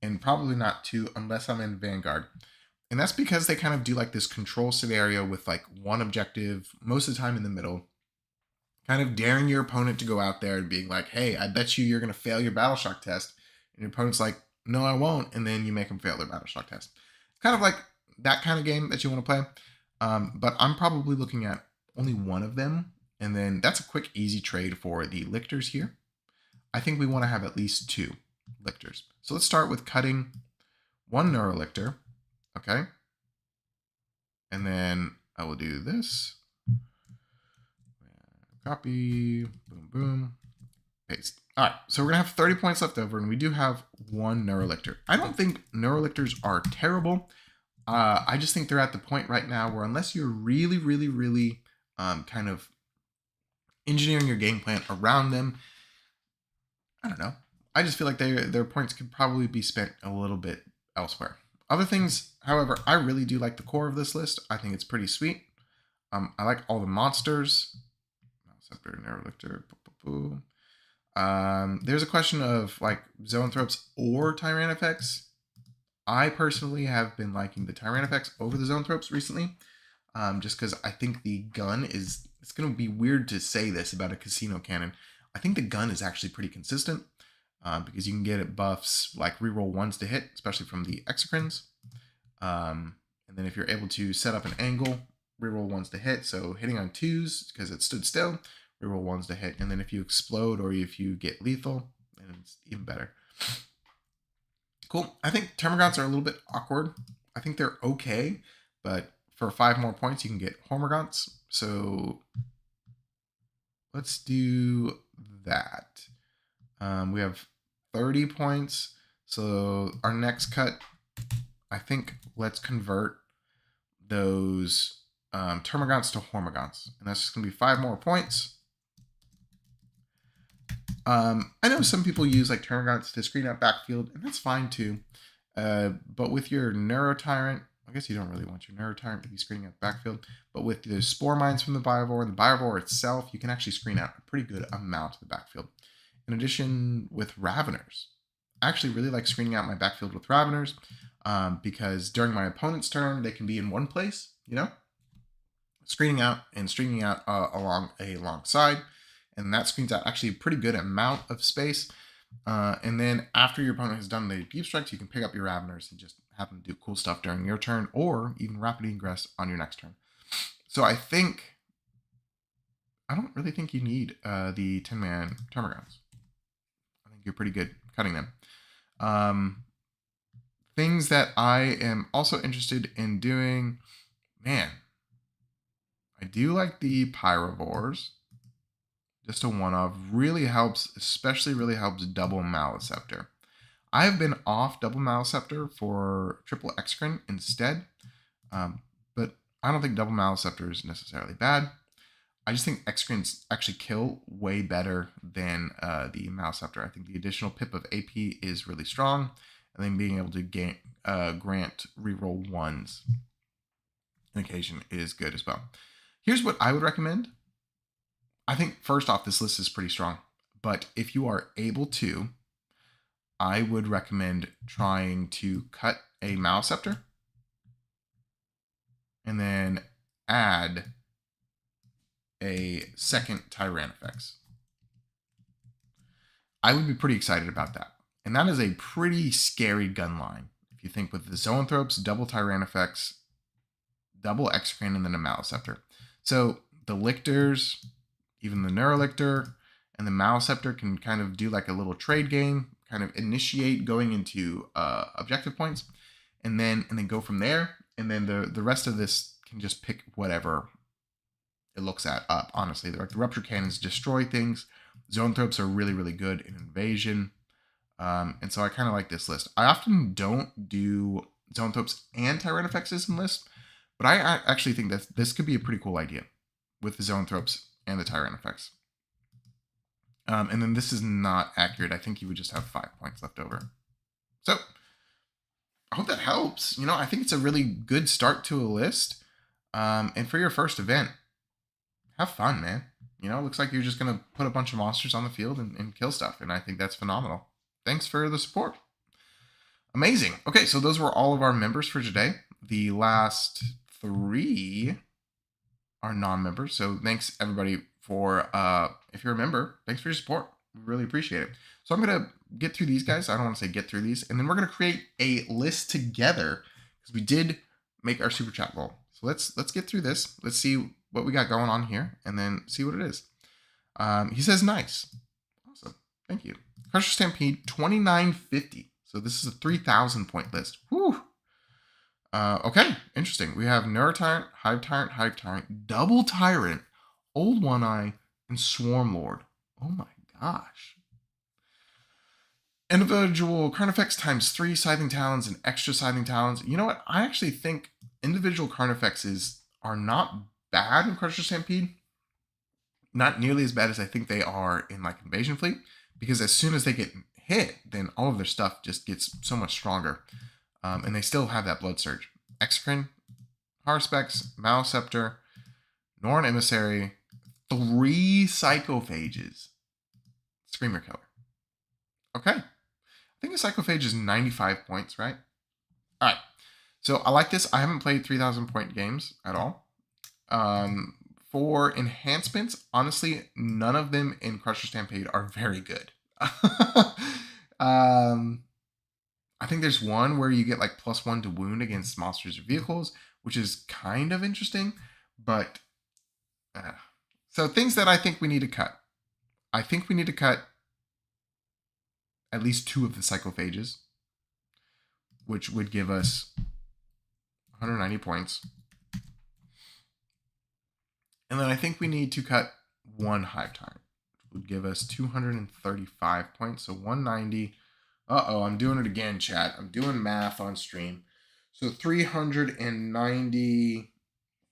and probably not 2 unless I'm in Vanguard. And that's because they kind of do like this control scenario with like one objective most of the time in the middle, kind of daring your opponent to go out there and being like, hey, I bet you're going to fail your Battle Shock test. And your opponent's like, no, I won't. And then you make them fail their Battle Shock test. It's kind of like that kind of game that you want to play. But I'm probably looking at only one of them. And then that's a quick, easy trade for the Lictors here. I think we want to have at least 2 Lictors. So let's start with cutting 1 Neurolictor. Okay. And then I will do this. Copy, boom, boom, paste. All right, so we're gonna have 30 points left over, and we do have 1 Neurolictor. I don't think Neurolictors are terrible. I just think they're at the point right now where unless you're really, really, really kind of engineering your game plan around them, I don't know. I just feel like their points could probably be spent a little bit elsewhere. Other things, however, I really do like the core of this list. I think it's pretty sweet. I like all the monsters. Neurolictor. There's a question of like Zoanthropes or Tyrannifex. I personally have been liking the Tyrannifex over the Zoanthropes recently, just because I think the gun is, it's going to be weird to say this about a casino cannon. I think the gun is actually pretty consistent because you can get it buffs like reroll 1s to hit, especially from the Exocrines. And then if you're able to set up an angle, reroll 1s to hit, so hitting on 2s because it stood still, reroll 1s to hit, and then if you explode or if you get lethal, then it's even better. Cool. I think Termagants are a little bit awkward. I think they're okay, but for 5 more points you can get Hormagants. So let's do that. We have 30 points. So our next cut, I think let's convert those Termagants to Hormagants. And that's just going to be 5 more points. I know some people use like Termagants to screen out backfield, and that's fine too. But with your Neurotyrant, I guess you don't really want your Neurotyrant to be screening out backfield. But with the Spore Mines from the Biovore and the Biovore itself, you can actually screen out a pretty good amount of the backfield. In addition, with Raveners, I actually really like screening out my backfield with Raveners because during my opponent's turn, they can be in one place, you know? Screening out and stringing out along a long side. And that screens out actually a pretty good amount of space. And then after your opponent has done the deep strikes, you can pick up your Raveners and just have them do cool stuff during your turn, or even rapid ingress on your next turn. So I don't really think you need the 10-man Termagants. I think you're pretty good cutting them. Things that I am also interested in doing, man, I do like the Pyrovores. Just a one-off. Really helps, especially really helps double Maliceptor. I have been off double Maliceptor for triple Excrin instead, but I don't think double Maliceptor is necessarily bad. I just think Excrins actually kill way better than the Maliceptor. I think the additional pip of AP is really strong, and then being able to grant reroll 1s on occasion is good as well. Here's what I would recommend. I think first off, this list is pretty strong, but if you are able to, I would recommend trying to cut a Maliceptor and then add a second Tyranifex. I would be pretty excited about that. And that is a pretty scary gun line. If you think with the Zoanthropes, double Tyranifex, double Exocrine, and then a Maliceptor. So the Lictors, even the Neurolictor, and the Maliceptor can kind of do like a little trade game, kind of initiate going into objective points, and then go from there. And then the rest of this can just pick whatever it looks at up, honestly. The Rupture Cannons destroy things. Zoanthropes are really, really good in invasion. And so I kind of like this list. I often don't do Zoanthropes and Tyranifexes in lists, but I actually think that this could be a pretty cool idea with the Zoanthropes and the Tyranifex. And then this is not accurate. I think you would just have 5 points left over. So I hope that helps. You know, I think it's a really good start to a list. And for your first event, have fun, man. You know, it looks like you're just going to put a bunch of monsters on the field and kill stuff. And I think that's phenomenal. Thanks for the support. Amazing. Okay, so those were all of our members for today. The last 3 are non-members. So thanks, everybody, for, if you're a member, thanks for your support. We really appreciate it. So I'm going to get through these guys. I don't want to say get through these. And then we're going to create a list together because we did make our super chat goal. So let's get through this. Let's see what we got going on here and then see what it is. He says, nice. Awesome. Thank you. Crusher Stampede, 2950. So this is a 3,000 point list. Whew. Okay, interesting. We have Neurotyrant, Hive Tyrant, Double Tyrant, Old One-Eye, and Swarm Lord. Oh my gosh. Individual Carnifex times 3 Scything Talons and extra Scything Talons. You know what? I actually think individual Carnifexes are not bad in Crusher Stampede. Not nearly as bad as I think they are in like Invasion Fleet, because as soon as they get hit, then all of their stuff just gets so much stronger. And they still have that Blood Surge. Exocrine, Harspex, Maliceptor, Norn Emissary, 3 Psychophages. Screamer Killer. Okay. I think a Psychophage is 95 points, right? All right. So I like this. I haven't played 3,000 point games at all. For enhancements, honestly, none of them in Crusher Stampede are very good. I think there's one where you get like +1 to wound against monsters or vehicles, which is kind of interesting, but so things that I think we need to cut. I think we need to cut at least 2 of the Psychophages, which would give us 190 points. And then I think we need to cut 1 Hive Tyrant, which would give us 235 points. So 190. Uh-oh, I'm doing it again, chat. I'm doing math on stream. So 390,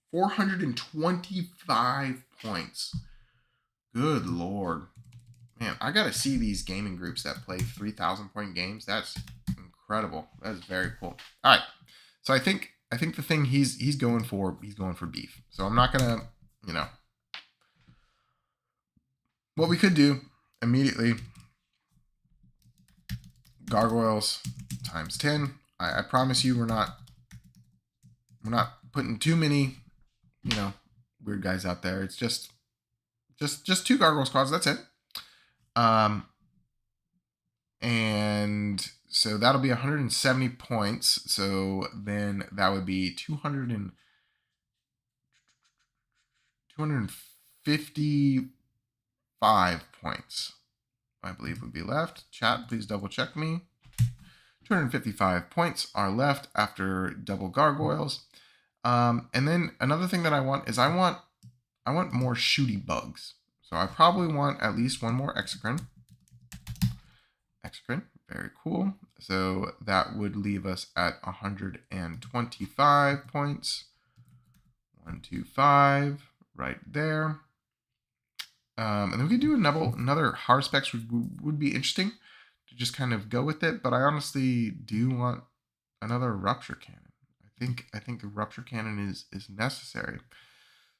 425 points. Good Lord. Man, I got to see these gaming groups that play 3,000 point games. That's incredible. That is very cool. All right. So I think the thing he's going for beef. So I'm not going to, you know, what we could do immediately, Gargoyles times 10. I promise you we're not putting too many, you know, weird guys out there. It's just 2 Gargoyle squads, that's it. And so that'll be 170 points. So then that would be 255 points, I believe, would be left. Chat, please double check me. 255 points are left after double Gargoyles. And then another thing that I want is I want more shooty bugs. So I probably want at least 1 more Exocrine. Exocrine, very cool. So that would leave us at 125 points. 125 right there. And then we could do another Harspex would be interesting to just kind of go with it. But I honestly do want another Rupture Cannon. I think the Rupture Cannon is necessary.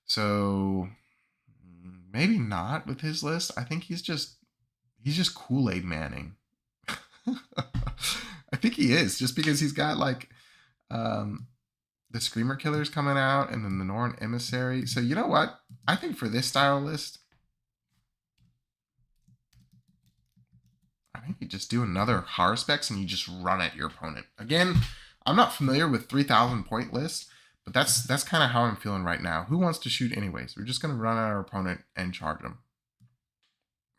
So maybe not with his list. I think he's just Kool-Aid Manning. I think he is, just because he's got like the Screamer Killer's coming out, and then the Norn Emissary. So you know what? I think for this style list, I think you just do another Harspecs and you just run at your opponent. Again, I'm not familiar with 3,000 point lists, but that's kind of how I'm feeling right now. Who wants to shoot anyways? We're just going to run at our opponent and charge them.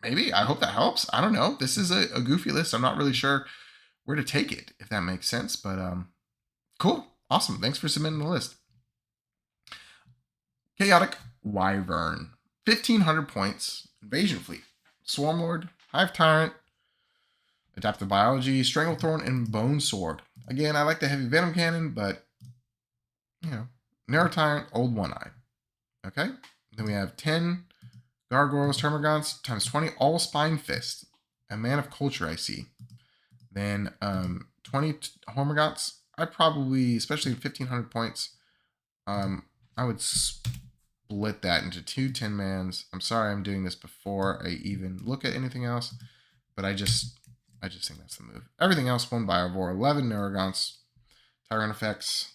Maybe. I hope that helps. I don't know. This is a goofy list. I'm not really sure where to take it, if that makes sense. But cool. Awesome. Thanks for submitting the list. Chaotic Wyvern. 1,500 points. Invasion Fleet. Swarmlord. Hive Tyrant. Adaptive Biology. Stranglethorn and Bone Sword. Again, I like the Heavy Venom Cannon, but, you know, Narrow Tyrant, Old One Eye. Okay? Then we have 10 Gargoyles, Termagants, times 20, all Spine Fist. A Man of Culture, I see. Then 20 Hormagants. I probably, especially 1,500 points, I would split that into 2 10-mans. I'm sorry I'm doing this before I even look at anything else, but I just think that's the move. Everything else, 1 Biovore, 11 Neurogants, Tyranid,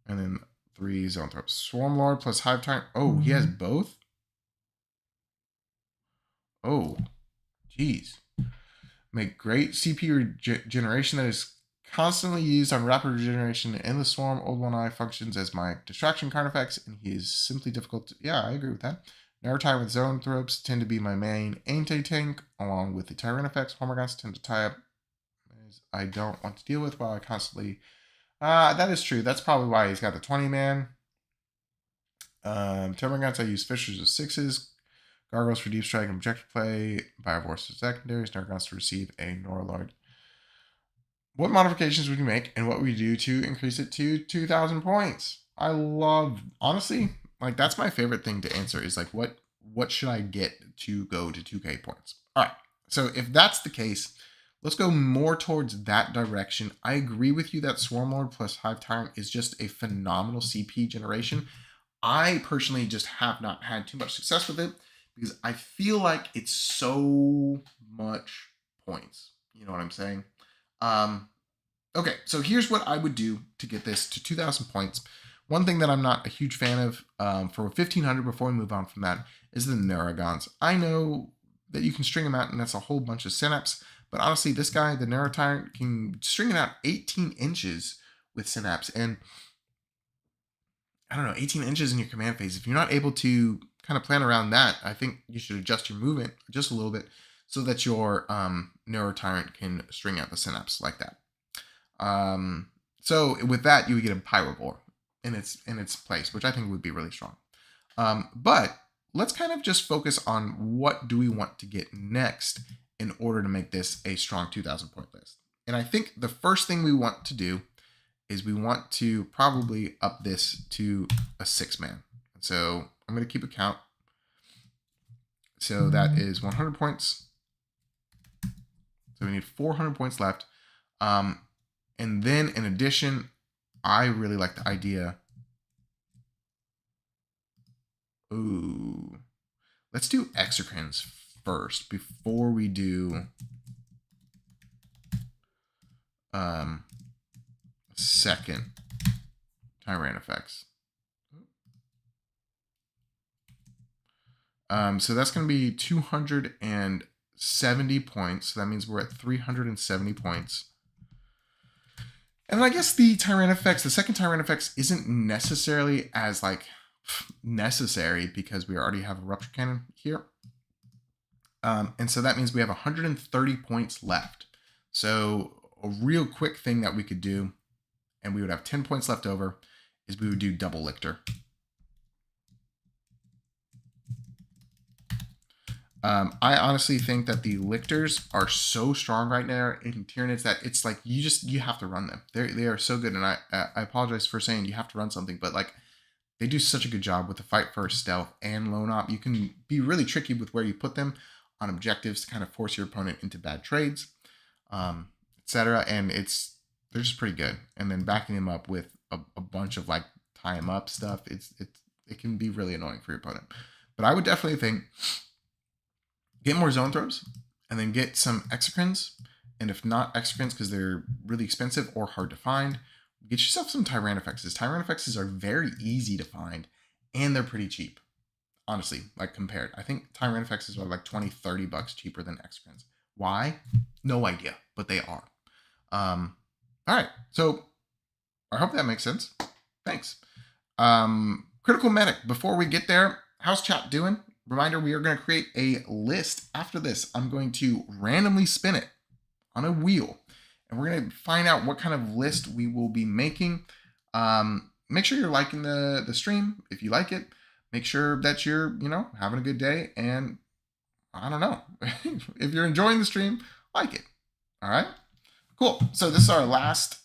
and then 3 Zoanthropes. Swarmlord plus Hive Tyrant. Oh, he has both? Oh, geez. Make great CP regeneration that is constantly used on rapid regeneration in the swarm. Old One Eye functions as my distraction card effects, and he is simply difficult to... Yeah, I agree with that. Narrow Tyrant with Zoanthropes tend to be my main anti-tank, along with the Tyrant effects. Hormagaunts tend to tie up as I don't want to deal with while I constantly... that is true. That's probably why he's got the 20-man. Termagants, I use Fishers of 6s. Gargoyles for deep strike and objective play. Biovores for secondaries. Neurogants to receive a Norlord. What modifications would you make, and what would you do to increase it to 2,000 points? I love, honestly, like that's my favorite thing to answer is like what should I get to go to 2K points? All right, so if that's the case, let's go more towards that direction. I agree with you that Swarmlord plus Hive Tyrant is just a phenomenal CP generation. I personally just have not had too much success with it because I feel like it's so much points. You know what I'm saying? Okay, so here's what I would do to get this to 2,000 points. One thing that I'm not a huge fan of for 1,500 before we move on from that is the Neurogants. I know that you can string them out and that's a whole bunch of Synapse, but honestly, this guy, the Neuro Tyrant, can string it out 18 inches with Synapse. And I don't know, 18 inches in your command phase. If you're not able to kind of plan around that, I think you should adjust your movement just a little bit so that your Neuro Tyrant can string out the Synapse like that. So with that, you would get a Pyrovore in its place, which I think would be really strong. But let's kind of just focus on what do we want to get next in order to make this a strong 2,000 point list. And I think the first thing we want to do is we want to probably up this to a 6-man. So I'm going to keep a count. So that is 100 points. So we need 400 points left. And then in addition, I really like the idea. Ooh, let's do Exocrines first before we do second Tyranid. So that's going to be 270 points. So that means we're at 370 points. And I guess the Tyranid, the second Tyranid isn't necessarily as like necessary because we already have a Rupture Cannon here. And so that means we have 130 points left. So a real quick thing that we could do, and we would have 10 points left over, is we would do double Lictor. I honestly think that the Lictors are so strong right now in Tyranids that it's like you have to run them. They are so good, and I apologize for saying you have to run something, but like they do such a good job with the Fight First, Stealth, and Lone Op. You can be really tricky with where you put them on objectives to kind of force your opponent into bad trades, etc. And they're just pretty good. And then backing them up with a bunch of like tie them up stuff, it can be really annoying for your opponent. But I would definitely think get more Zoanthropes and then get some Exocrines. And if not Exocrines because they're really expensive or hard to find, get yourself some Tyranifexes. Tyranifexes are very easy to find, and they're pretty cheap. Honestly, like compared. I think Tyranifexes are like 20, $30 cheaper than Excrins. Why? No idea, but they are. All right, so I hope that makes sense. Thanks. Critical Medic, before we get there, how's chat doing? Reminder, we are going to create a list. After this, I'm going to randomly spin it on a wheel, and we're going to find out what kind of list we will be making. Make sure you're liking the stream if you like it. Make sure that you're, having a good day, and I don't know. If you're enjoying the stream, like it. All right? Cool. So this is our last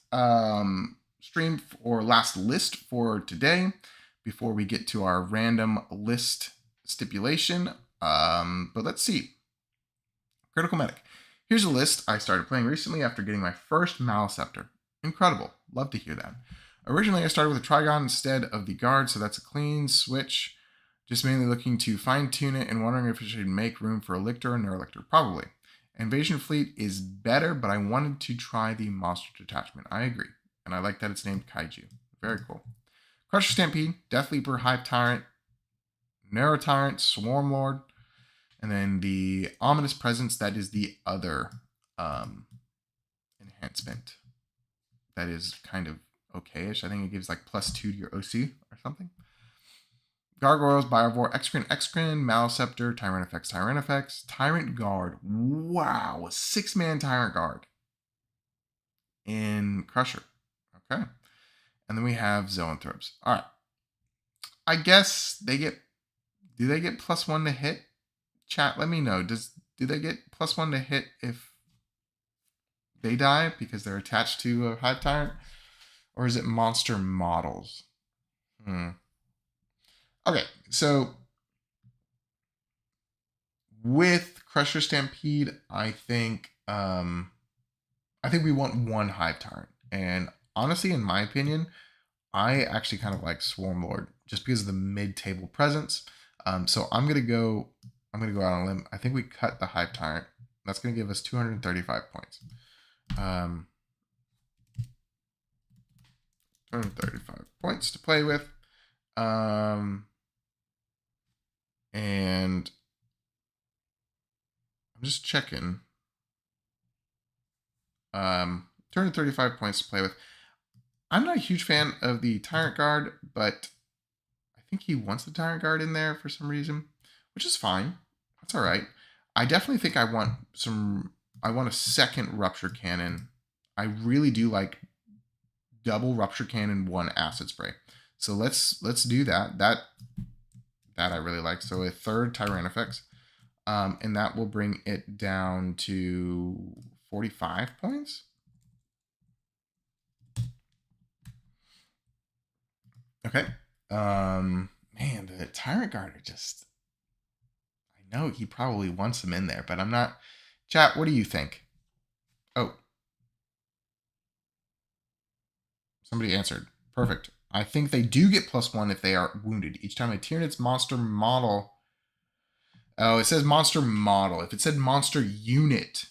stream or last list for today before we get to our random list stipulation. But let's see. Critical Medic. Here's a list I started playing recently after getting my first Maliceptor. Incredible. Love to hear that. Originally, I started with a Trigon instead of the Guard, so that's a clean switch. Just mainly looking to fine-tune it and wondering if it should make room for a Lictor or Neurolictor. Probably. Invasion Fleet is better, but I wanted to try the Monster Detachment. I agree. And I like that it's named Kaiju. Very cool. Crusher Stampede, Death Leaper, Hive Tyrant, Narrow Tyrant, Swarm Lord, and then the Ominous Presence, that is the other enhancement. That is kind of okay-ish. I think it gives like +2 to your OC or something. Gargoyles, Biovore, Excrin, Maliceptor, Tyranifex, Tyrant Guard. Wow, a 6-man Tyrant Guard in Crusher. Okay. And then we have Zoanthropes. All right. I guess do they get +1 to hit? Chat, let me know. Do they get +1 to hit if they die because they're attached to a Hive Tyrant? Or is it monster models? Okay, so with Crusher Stampede, I think we want 1 Hive Tyrant. And honestly, in my opinion, I actually kind of like Swarm Lord just because of the mid-table presence. So I'm gonna go out on a limb. I think we cut the Hive Tyrant. That's gonna give us 235 points. 235 points to play with. And I'm just checking. 235 points to play with. I'm not a huge fan of the Tyrant Guard, but I think he wants the Tyrant Guard in there for some reason, which is fine. That's all right. I definitely think I want a second Rupture Cannon. I really do like double Rupture Cannon, 1 Acid Spray. So let's do that. That I really like. So a 3rd Tyranifex. And that will bring it down to 45 points. Okay. Man, the Tyrant Guard are just... I know he probably wants them in there, but I'm not... Chat, what do you think? Oh. Somebody answered. Perfect. I think they do get +1 if they are wounded. Each time a Tyranid's monster model... Oh, it says monster model. If it said monster unit,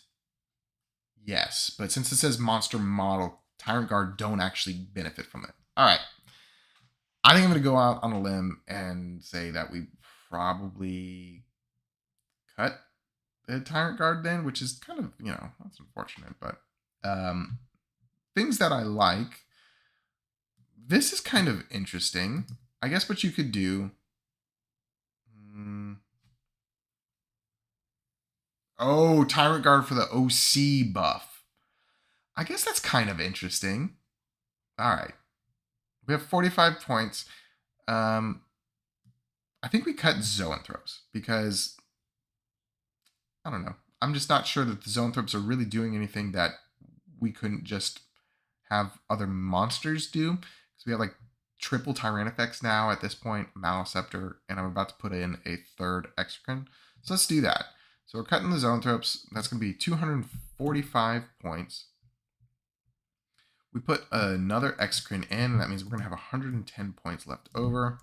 yes. But since it says monster model, Tyrant Guard don't actually benefit from it. All right. I think I'm going to go out on a limb and say that we probably cut the Tyrant Guard then, which is kind of, that's unfortunate. But things that I like. This is kind of interesting. I guess what you could do... Oh, Tyrant Guard for the OC buff. I guess that's kind of interesting. All right. We have 45 points. I think we cut Zoanthropes because, I don't know. I'm just not sure that the Zoanthropes are really doing anything that we couldn't just have other monsters do. Because we have like triple Tyranifex now at this point, Maliceptor, and I'm about to put in a 3rd Excrin. So let's do that. So we're cutting the Zoanthropes. That's going to be 245 points. We put another Excrin in, and that means we're going to have 110 points left over.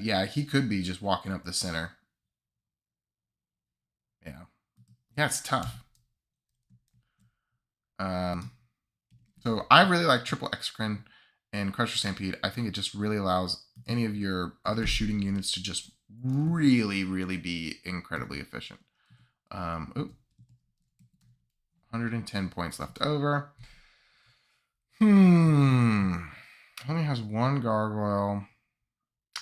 Yeah, he could be just walking up the center. Yeah. Yeah, it's tough. So I really like triple Exocrine and Crusher Stampede. I think it just really allows any of your other shooting units to just really, really be incredibly efficient. 110 points left over. Only has one gargoyle.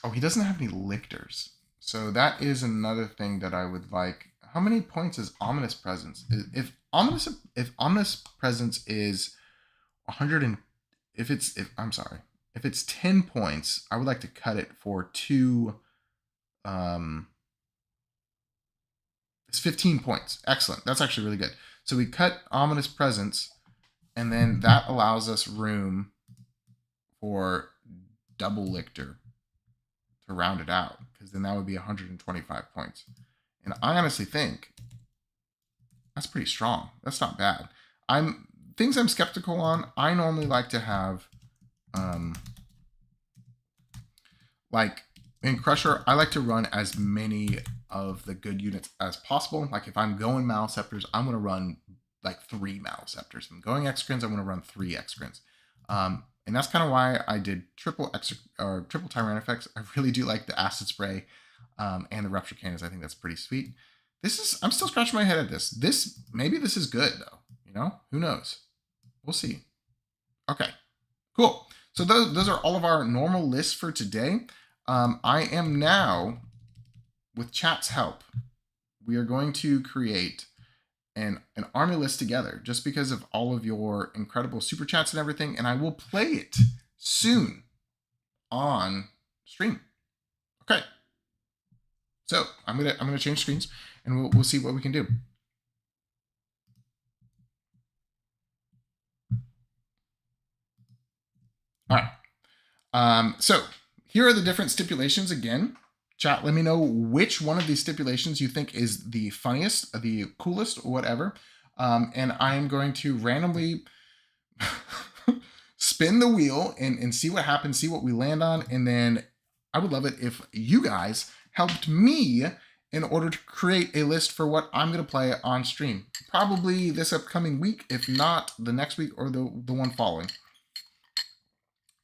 Oh, he doesn't have any lictors. So that is another thing that I would like. How many points is Ominous Presence? If Ominous Presence is 100 and if it's 10 points, I would like to cut it for two. It's 15 points. Excellent. That's actually really good. So we cut Ominous Presence, and then that allows us room for double Lictor to round it out, because then that would be 125 points. And I honestly think that's pretty strong. That's not bad. Things I'm skeptical on. I normally like to have, like in Crusher, I like to run as many of the good units as possible. Like if I'm going Maleceptors, I'm going to run like 3 Maleceptors. If I'm going Exocrines, I'm going to run 3 Exocrines. And that's kind of why I did triple Tyrannifex. I really do like the Acid Spray and the Rupture Cannons. I think that's pretty sweet. I'm still scratching my head at this. Maybe this is good though. You know, who knows? We'll see. Okay, cool. So those are all of our normal lists for today. I am now, with chat's help, we are going to create an army list together just because of all of your incredible super chats and everything, and I will play it soon on stream. Okay. So I'm gonna change screens and we'll see what we can do. All right. So here are the different stipulations again. Chat, let me know which one of these stipulations you think is the funniest, the coolest, or whatever. And I'm going to randomly spin the wheel and see what happens, see what we land on. And then I would love it if you guys helped me in order to create a list for what I'm going to play on stream. Probably this upcoming week, if not the next week or the one following.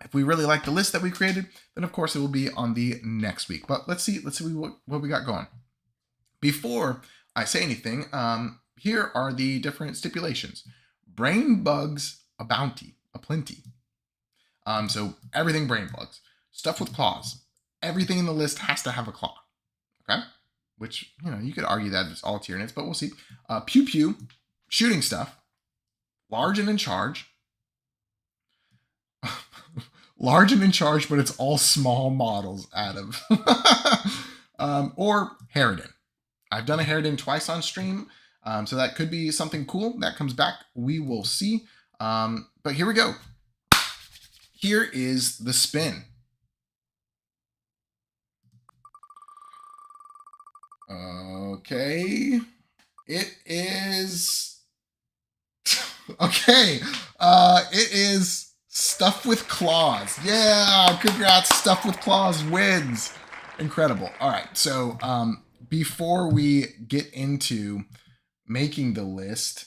If we really like the list that we created, then of course it will be on the next week. But let's see what we got going. Before I say anything, here are the different stipulations. Brain bugs, a bounty, a plenty. So everything brain bugs. Stuff with claws. Everything in the list has to have a claw. Okay? Which, you know, you could argue that it's all Tyranids, but we'll see. Pew pew, shooting stuff. Large and in charge. Large and in charge, but it's all small models, Adam. Or Harridan. I've done a Harridan twice on stream, so that could be something cool that comes back. We will see. But here we go. Here is the spin. Okay. It is... okay. It is... Stuff with Claws. Yeah, congrats. Stuff with Claws wins. Incredible. All right, so before we get into making the list,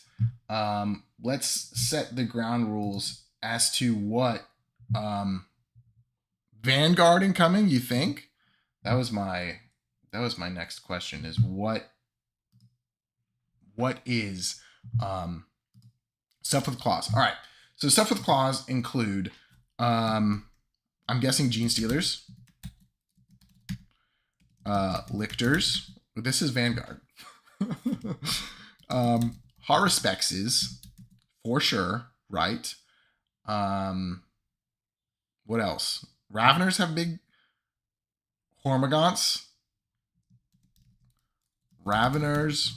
let's set the ground rules as to what Vanguard incoming, you think? That was my next question, is what is Stuff with Claws. All right. So Stuff with Claws include, I'm guessing Gene Stealers, Lictors. This is Vanguard. Haruspexes, for sure, right? What else? Raveners have big Hormagaunts. Raveners,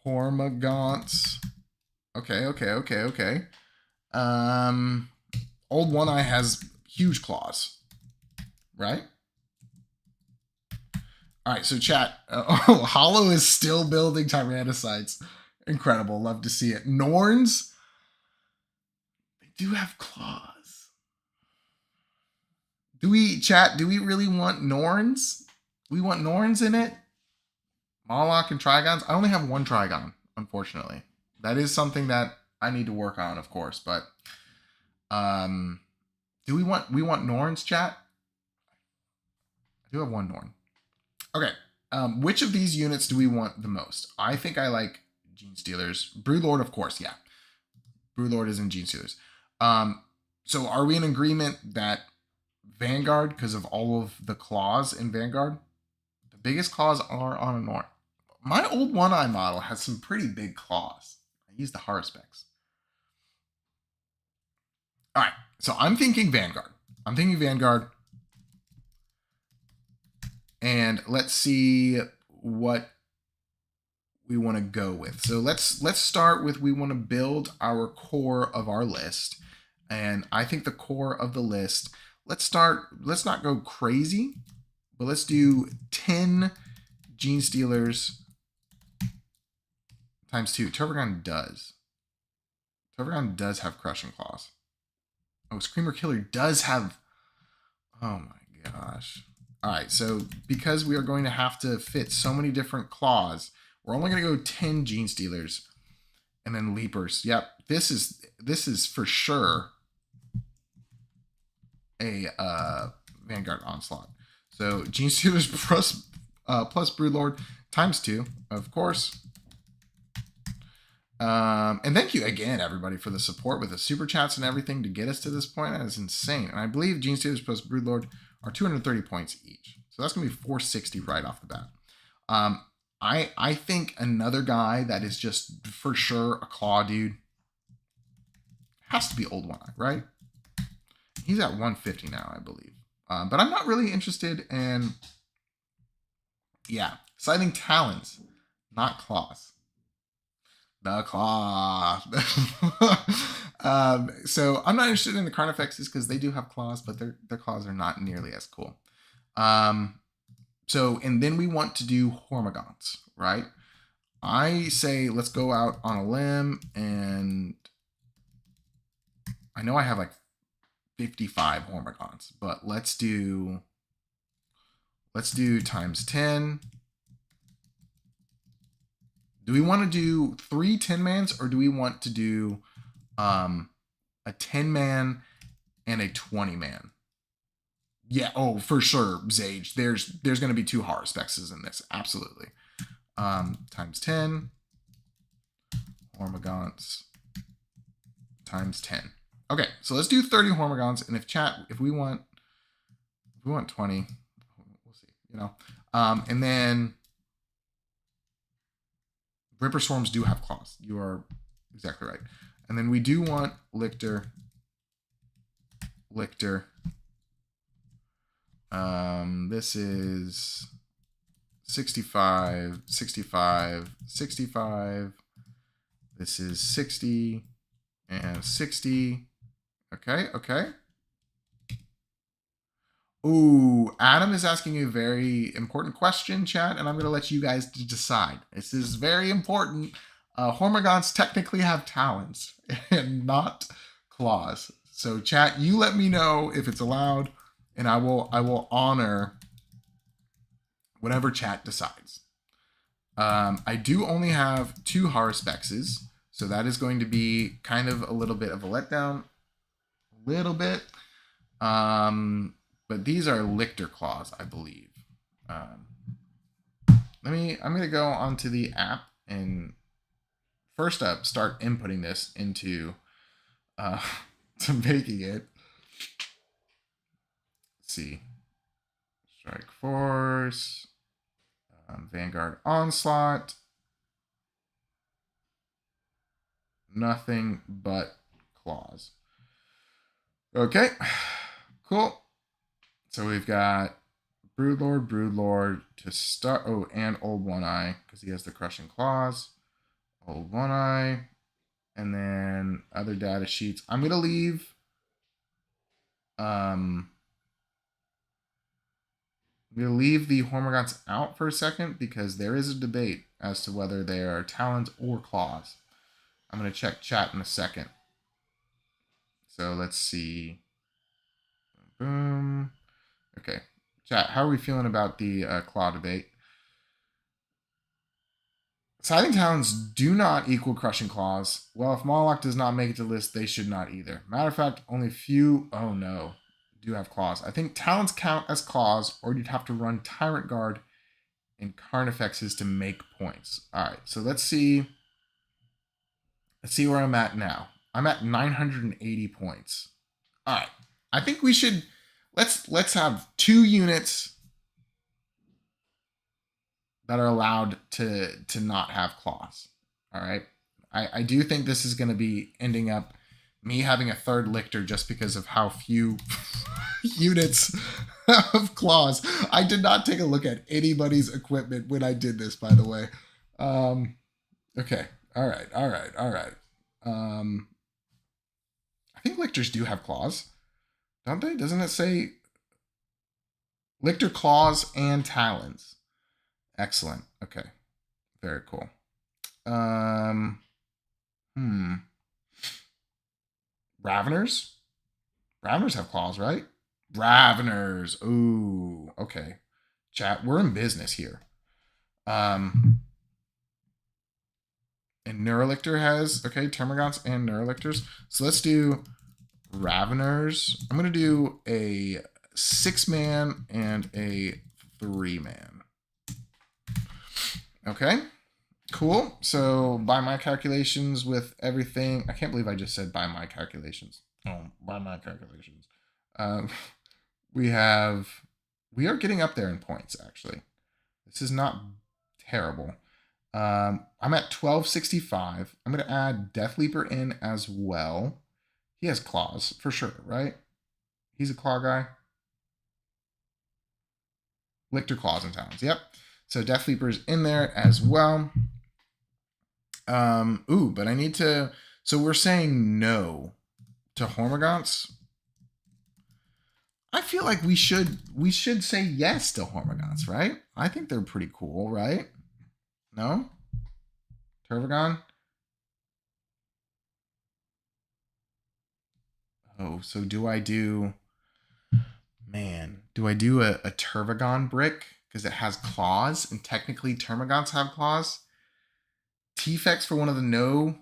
Hormagaunts. Okay. Old One Eye has huge claws, right? All right, so chat. Hollow is still building Tyrannicides. Incredible. Love to see it. Norns, they do have claws. Do we really want Norns? We want Norns in it? Moloch and Trigons? I only have one Trigon, unfortunately. That is something that I need to work on, of course. But do we want Norns, chat? I do have one Norn. Okay. Which of these units do we want the most? I think I like Gene Stealers. Broodlord, of course, yeah. Broodlord is in Gene Stealers. So are we in agreement that Vanguard, because of all of the claws in Vanguard, the biggest claws are on a Norn? My old One Eye model has some pretty big claws. I use the Harspecs. All right, so I'm thinking Vanguard. And let's see what we want to go with. So let's start with, we want to build our core of our list. And I think the core of the list, let's not go crazy, but let's do 10 Gene Stealers times 2. Turbogon does have Crushing Claws. Oh, Screamer Killer does have, oh my gosh. All right, so because we are going to have to fit so many different claws, we're only going to go 10 Gene Stealers and then Leapers. Yep, this is for sure a Vanguard Onslaught. So Gene Stealers plus Broodlord times 2, of course. And thank you again, everybody, for the support with the super chats and everything to get us to this point. That is insane. And I believe Gene Stealers plus Broodlord are 230 points each. So that's going to be 460 right off the bat. I think another guy that is just for sure a claw dude has to be Old One Eye, right? He's at 150 now, I believe. But I'm not really interested in, yeah, Scything Talons, not claws. The claw. So I'm not interested in the Carnifexes because they do have claws, but their claws are not nearly as cool. So, and then we want to do Hormagaunts, right? I say let's go out on a limb, and I know I have like 55 Hormagaunts, but let's do times 10. Do we want to do 3 10-mans, or do we want to do a 10-man and a 20-man? Yeah, oh, for sure, Zage. There's going to be 2 Haruspexes in this, absolutely. Times 10, Hormagaunts times 10. Okay, so let's do 30 Hormagaunts, and if we want 20, we'll see, you know. And then Ripper Swarms do have claws. You are exactly right. And then we do want Lictor. This is 65, 65, 65. This is 60 and 60. Okay. Ooh, Adam is asking you a very important question, chat, and I'm going to let you guys decide. This is very important. Hormagaunts technically have talons and not claws. So, chat, you let me know if it's allowed, and I will honor whatever chat decides. I do only have 2 Haruspexes, so that is going to be kind of a little bit of a letdown. A little bit. But these are Lictor claws, I believe. I'm going to go onto the app and first up start inputting this into to making it. Let's see. Strike Force. Vanguard Onslaught. Nothing but claws. Okay. Cool. So we've got Broodlord to start. Oh, and Old One Eye, because he has the Crushing Claws. Old One Eye. And then other data sheets. I'm going to leave. I'm going to leave the Hormagaunts out for a second because there is a debate as to whether they are talons or claws. I'm going to check chat in a second. So let's see. Boom. Okay. Chat, how are we feeling about the claw debate? Scything Talons do not equal Crushing Claws. Well, if Moloch does not make it to the list, they should not either. Matter of fact, only few, oh no, do have Claws. I think Talons count as Claws, or you'd have to run Tyrant Guard and Carnifexes to make points. All right, so let's see. Let's see where I'm at now. I'm at 980 points. All right, I think we should let's have 2 units that are allowed to not have claws. All right. I do think this is going to be ending up me having a 3rd lictor just because of how few units of claws. I did not take a look at anybody's equipment when I did this, by the way. Okay. All right. All right. All right. I think lictors do have claws, don't they? Doesn't it say lictor claws and talons? Excellent. Okay. Very cool. Raveners? Raveners have claws, right? Raveners. Ooh, okay. Chat, we're in business here. And Neurolictor has, okay, Termagants and Neurolictors. So let's do Raveners. I'm going to do a 6-man and a 3-man. Okay, cool. So by my calculations with everything, I can't believe I just said by my calculations. Oh, by my calculations. We are getting up there in points, actually. This is not terrible. I'm at 1265. I'm going to add Death Leaper in as well. He has claws, for sure, right? He's a claw guy. Lictor, claws, and talons. Yep. So Death Leaper's in there as well. But I need to... So we're saying no to Hormagaunts. I feel like we should say yes to Hormagaunts, right? I think they're pretty cool, right? No? Tervagon? Oh, so do I do... Man, do I do a Tervagon brick? Because it has claws, and technically Termagants have claws. T-Fex for one of the no,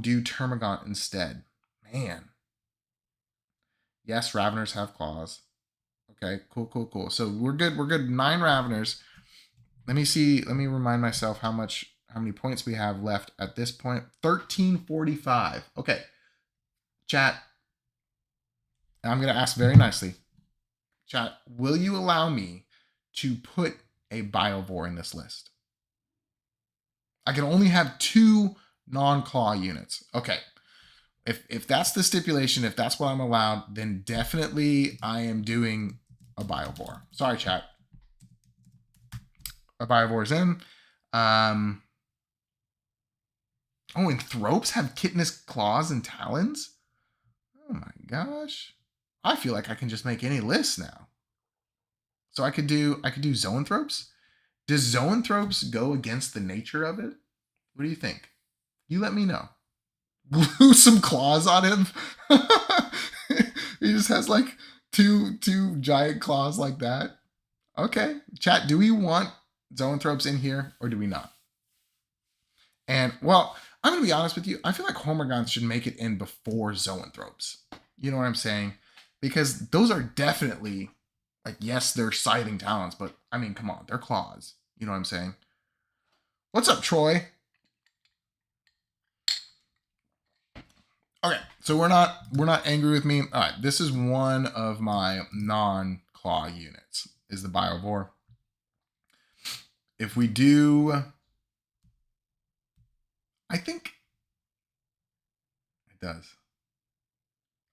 do Termagant instead. Man. Yes, Raveners have claws. Okay, cool. So we're good. 9 Raveners. Let me remind myself how many points we have left at this point. 1345. Okay. Chat. And I'm going to ask very nicely. Chat, will you allow me to put a Biovore in this list? I can only have 2 non-claw units. Okay. If that's the stipulation, if that's what I'm allowed, then definitely I am doing a Biovore. Sorry, chat. A Biovore's in. Oh, and Thropes have chitinous claws and talons? Oh my gosh. I feel like I can just make any list now. So I could do Zoanthropes. Does Zoanthropes go against the nature of it? What do you think? You let me know. Glue some claws on him. He just has like two giant claws like that. Okay. Chat, do we want Zoanthropes in here or do we not? And well, I'm going to be honest with you. I feel like Hormagaunts should make it in before Zoanthropes. You know what I'm saying? Because those are definitely, like, yes, they're Scything Talons, but I mean, come on, they're claws. You know what I'm saying? What's up, Troy? Okay, so we're not angry with me. All right, this is one of my non-claw units, is the Biovore. If we do, I think it does.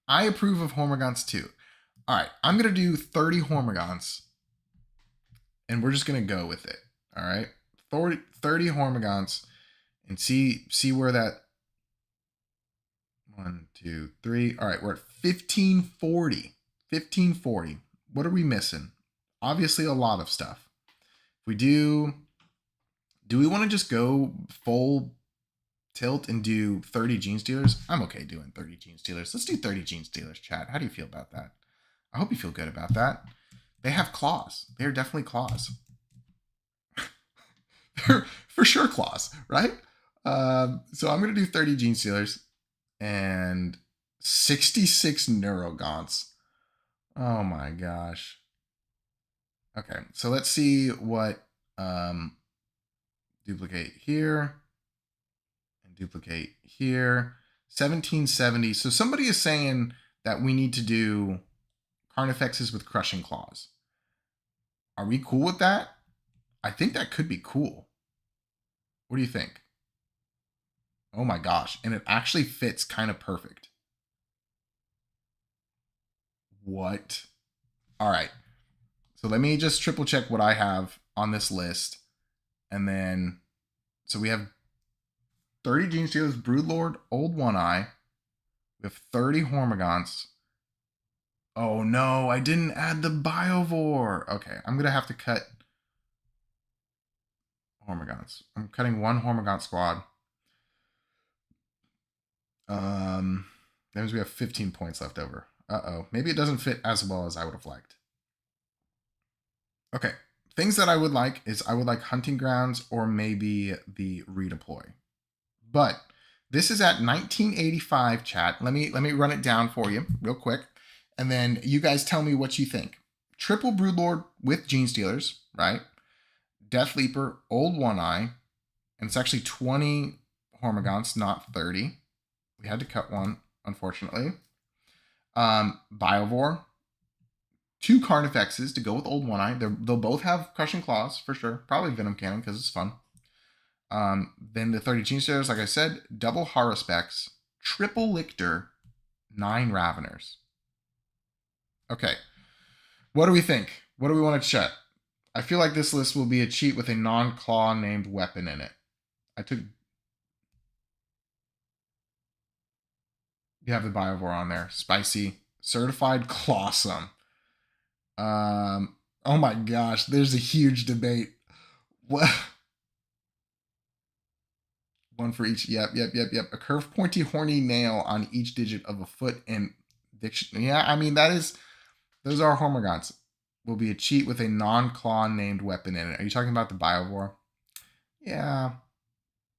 I approve of Hormagaunts too. All right, I'm going to do 30 Hormagaunts, and we're just going to go with it. All right, 30 Hormagaunts, and see where that... 1, 2, 3. All right, we're at 1540. 1540. What are we missing? Obviously, a lot of stuff. If we do we want to just go full tilt and do 30 Gene Stealers? I'm okay doing 30 Gene Stealers. Let's do 30 Gene Stealers, chat. How do you feel about that? I hope you feel good about that. They have claws. They're definitely claws. They're For sure claws, right? So I'm gonna do 30 Gene Stealers and 66 Neurogaunts. Oh my gosh. Okay, so let's see what um, duplicate here and duplicate here. 1770. So somebody is saying that we need to do Carnifexes with Crushing Claws. Are we cool with that? I think that could be cool. What do you think? Oh my gosh. And it actually fits kind of perfect. What? All right. So let me just triple check what I have on this list. And then, so we have 30 Gene Stealers, Broodlord, Old One Eye. We have 30 Hormagaunts. Oh no, I didn't add the Biovore. Okay, I'm going to have to cut Hormagaunts. I'm cutting one Hormagaunt squad. That means we have 15 points left over. Uh-oh. Maybe it doesn't fit as well as I would have liked. Okay. Things that I would like is I would like Hunting Grounds or maybe the Redeploy. But this is at 1985, chat. Let me run it down for you real quick. And then you guys tell me what you think. Triple Broodlord with Gene Stealers, right? Death Leaper, Old One Eye. And it's actually 20 Hormagaunts, not 30. We had to cut one, unfortunately. Biovore. 2 Carnifexes to go with Old One Eye. They'll both have Crushing Claws, for sure. Probably Venom Cannon, because it's fun. Then the 30 Gene Stealers, like I said, double Haruspecs, triple Lictor, 9 Raveners. Okay. What do we think? What do we want to check? I feel like this list will be a cheat with a non-claw named weapon in it. You have the Biovore on there. Spicy. Certified Clawsome. Oh my gosh, there's a huge debate. What? One for each. Yep. A curved, pointy, horny nail on each digit of a foot in diction. Yeah, I mean, those are Hormagaunts. Will be a cheat with a non-claw named weapon in it. Are you talking about the Biovore? Yeah.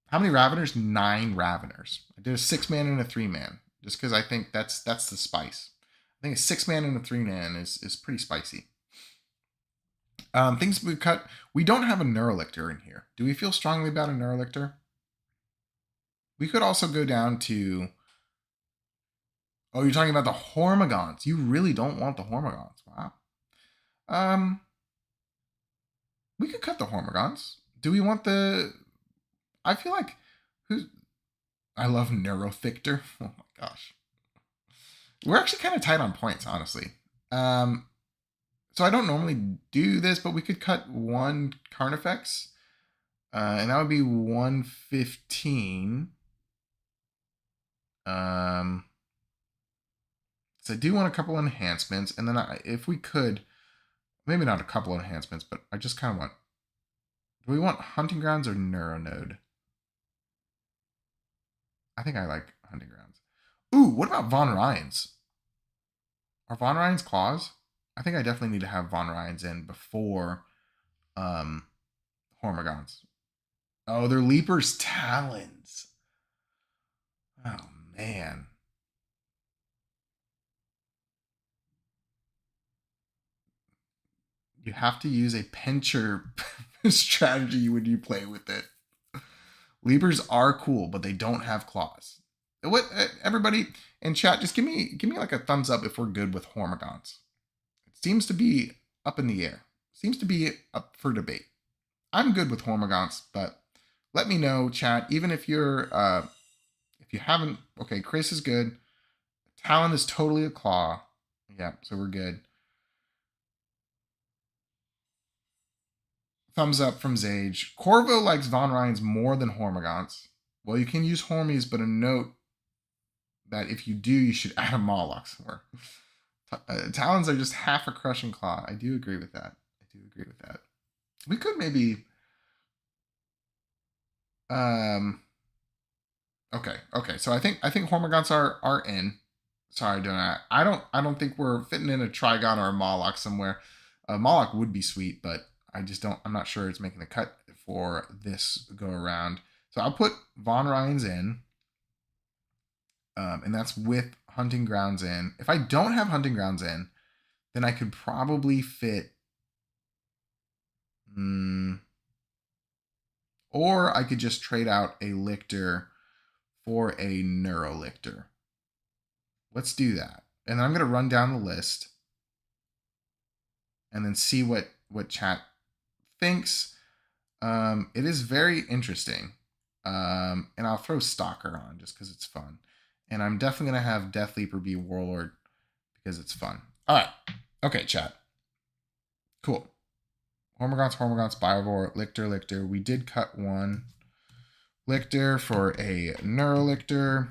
How many Raveners? 9 Raveners. I did a 6-man and a 3-man. Just because I think that's the spice. I think a 6-man and a 3-man is pretty spicy. Things we cut. We don't have a Neurolictor in here. Do we feel strongly about a Neurolictor? We could also go down to... Oh, you're talking about the Hormagaunts. You really don't want the Hormagaunts. Wow. We could cut the Hormagaunts. Do we want the... I feel like... I love Neurothictor. Oh my gosh. We're actually kind of tight on points, honestly. So I don't normally do this, but we could cut 1 Carnifex. And that would be 115. So I do want a couple enhancements. And then if we could, maybe not a couple enhancements, but I just kind of want... Do we want Hunting Grounds or Neuronode? I think I like Hunting Grounds. Ooh, what about Von Ryans? Are Von Ryans claws? I think I definitely need to have Von Ryans in before Hormagaunts. Oh, they're Leaper's Talons. Oh, man. You have to use a pincher strategy when you play with it. Leapers are cool, but they don't have claws. What everybody in chat, just give me like a thumbs up if we're good with Hormagaunts. It seems to be up in the air. Seems to be up for debate. I'm good with Hormagaunts, but let me know, chat. Even if you're if you haven't, okay, Chris is good. Talon is totally a claw. Yeah, so we're good. Thumbs up from Zage. Corvo likes Von Ryans more than Hormagaunts. Well, you can use Hormies, but a note that if you do, you should add a Moloch somewhere. Talons are just half a Crushing Claw. I do agree with that. We could maybe... Okay. So I think Hormagaunts are in. Sorry, I don't think we're fitting in a Trigon or a Moloch somewhere. Moloch would be sweet, but I just don't. I'm not sure it's making the cut for this go around. So I'll put Von Ryan's in, and that's with Hunting Grounds in. If I don't have Hunting Grounds in, then I could probably fit, or I could just trade out a Lictor for a Neurolictor. Let's do that. And then I'm going to run down the list and then see what chat thinks. It is very interesting. And I'll throw Stalker on just because it's fun. And I'm definitely going to have Death Leaper be Warlord because it's fun. All right. Okay, chat. Cool. Hormagaunts, Biovore, Lictor. We did cut one Lictor for a Neurolictor,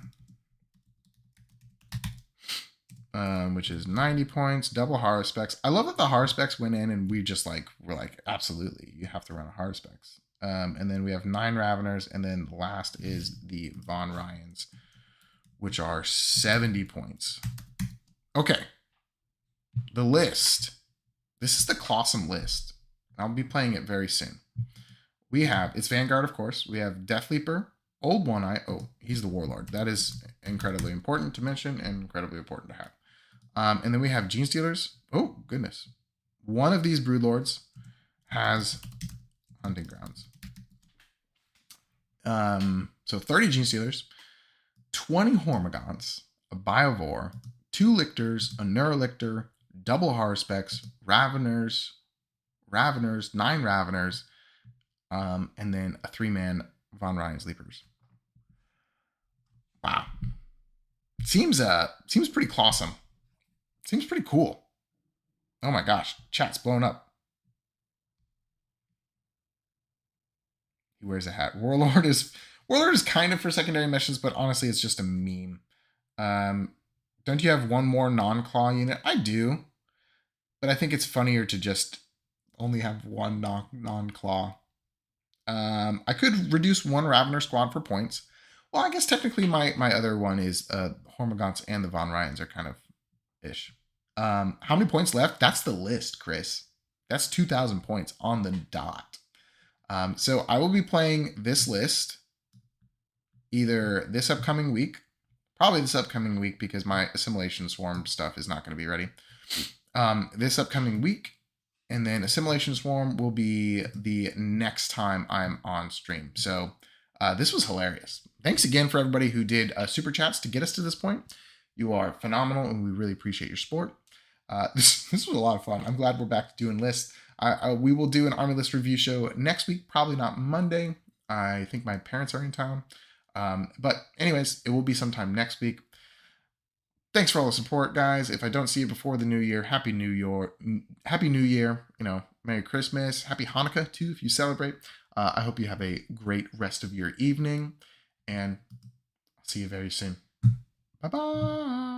which is 90 points, double Haruspex. I love that the Haruspex went in and we're like, absolutely, you have to run a Haruspex. And then we have 9 Raveners, and then last is the Von Ryans, which are 70 points. Okay. The list. This is the Clawsome list. I'll be playing it very soon. We have, it's Vanguard, of course. We have Death Leaper, Old One Eye. Oh, he's the Warlord. That is incredibly important to mention and incredibly important to have. And then we have Gene Stealers. Oh, goodness. One of these Broodlords has Hunting Grounds. So 30 Gene Stealers, 20 Hormagaunts, a Biovore, 2 Lictors, a Neurolictor, double Haruspex, Raveners, 9 Raveners, and then a 3-man Von Ryan's Leapers. Wow. Seems pretty clawsome. Seems pretty cool. Oh my gosh, chat's blown up. He wears a hat. Warlord is kind of for secondary missions, but honestly, it's just a meme. Don't you have one more non-claw unit? I do, but I think it's funnier to just only have one non-claw. I could reduce one Ravener squad for points. Well, I guess technically my other one is Hormagaunts and the Von Ryans are kind of ish. How many points left? That's the list, Chris. That's 2,000 points on the dot. So I will be playing this list either this upcoming week, probably this upcoming week because my Assimilation Swarm stuff is not going to be ready. This upcoming week, and then Assimilation Swarm will be the next time I'm on stream. So this was hilarious. Thanks again for everybody who did super chats to get us to this point. You are phenomenal, and we really appreciate your support. This was a lot of fun. I'm glad we're back to doing lists. We will do an Army List review show next week, probably not Monday. I think my parents are in town. But anyways, it will be sometime next week. Thanks for all the support, guys. If I don't see you before the new year, Happy New Year. You know, Merry Christmas. Happy Hanukkah, too, if you celebrate. I hope you have a great rest of your evening, and I'll see you very soon. Bye-bye.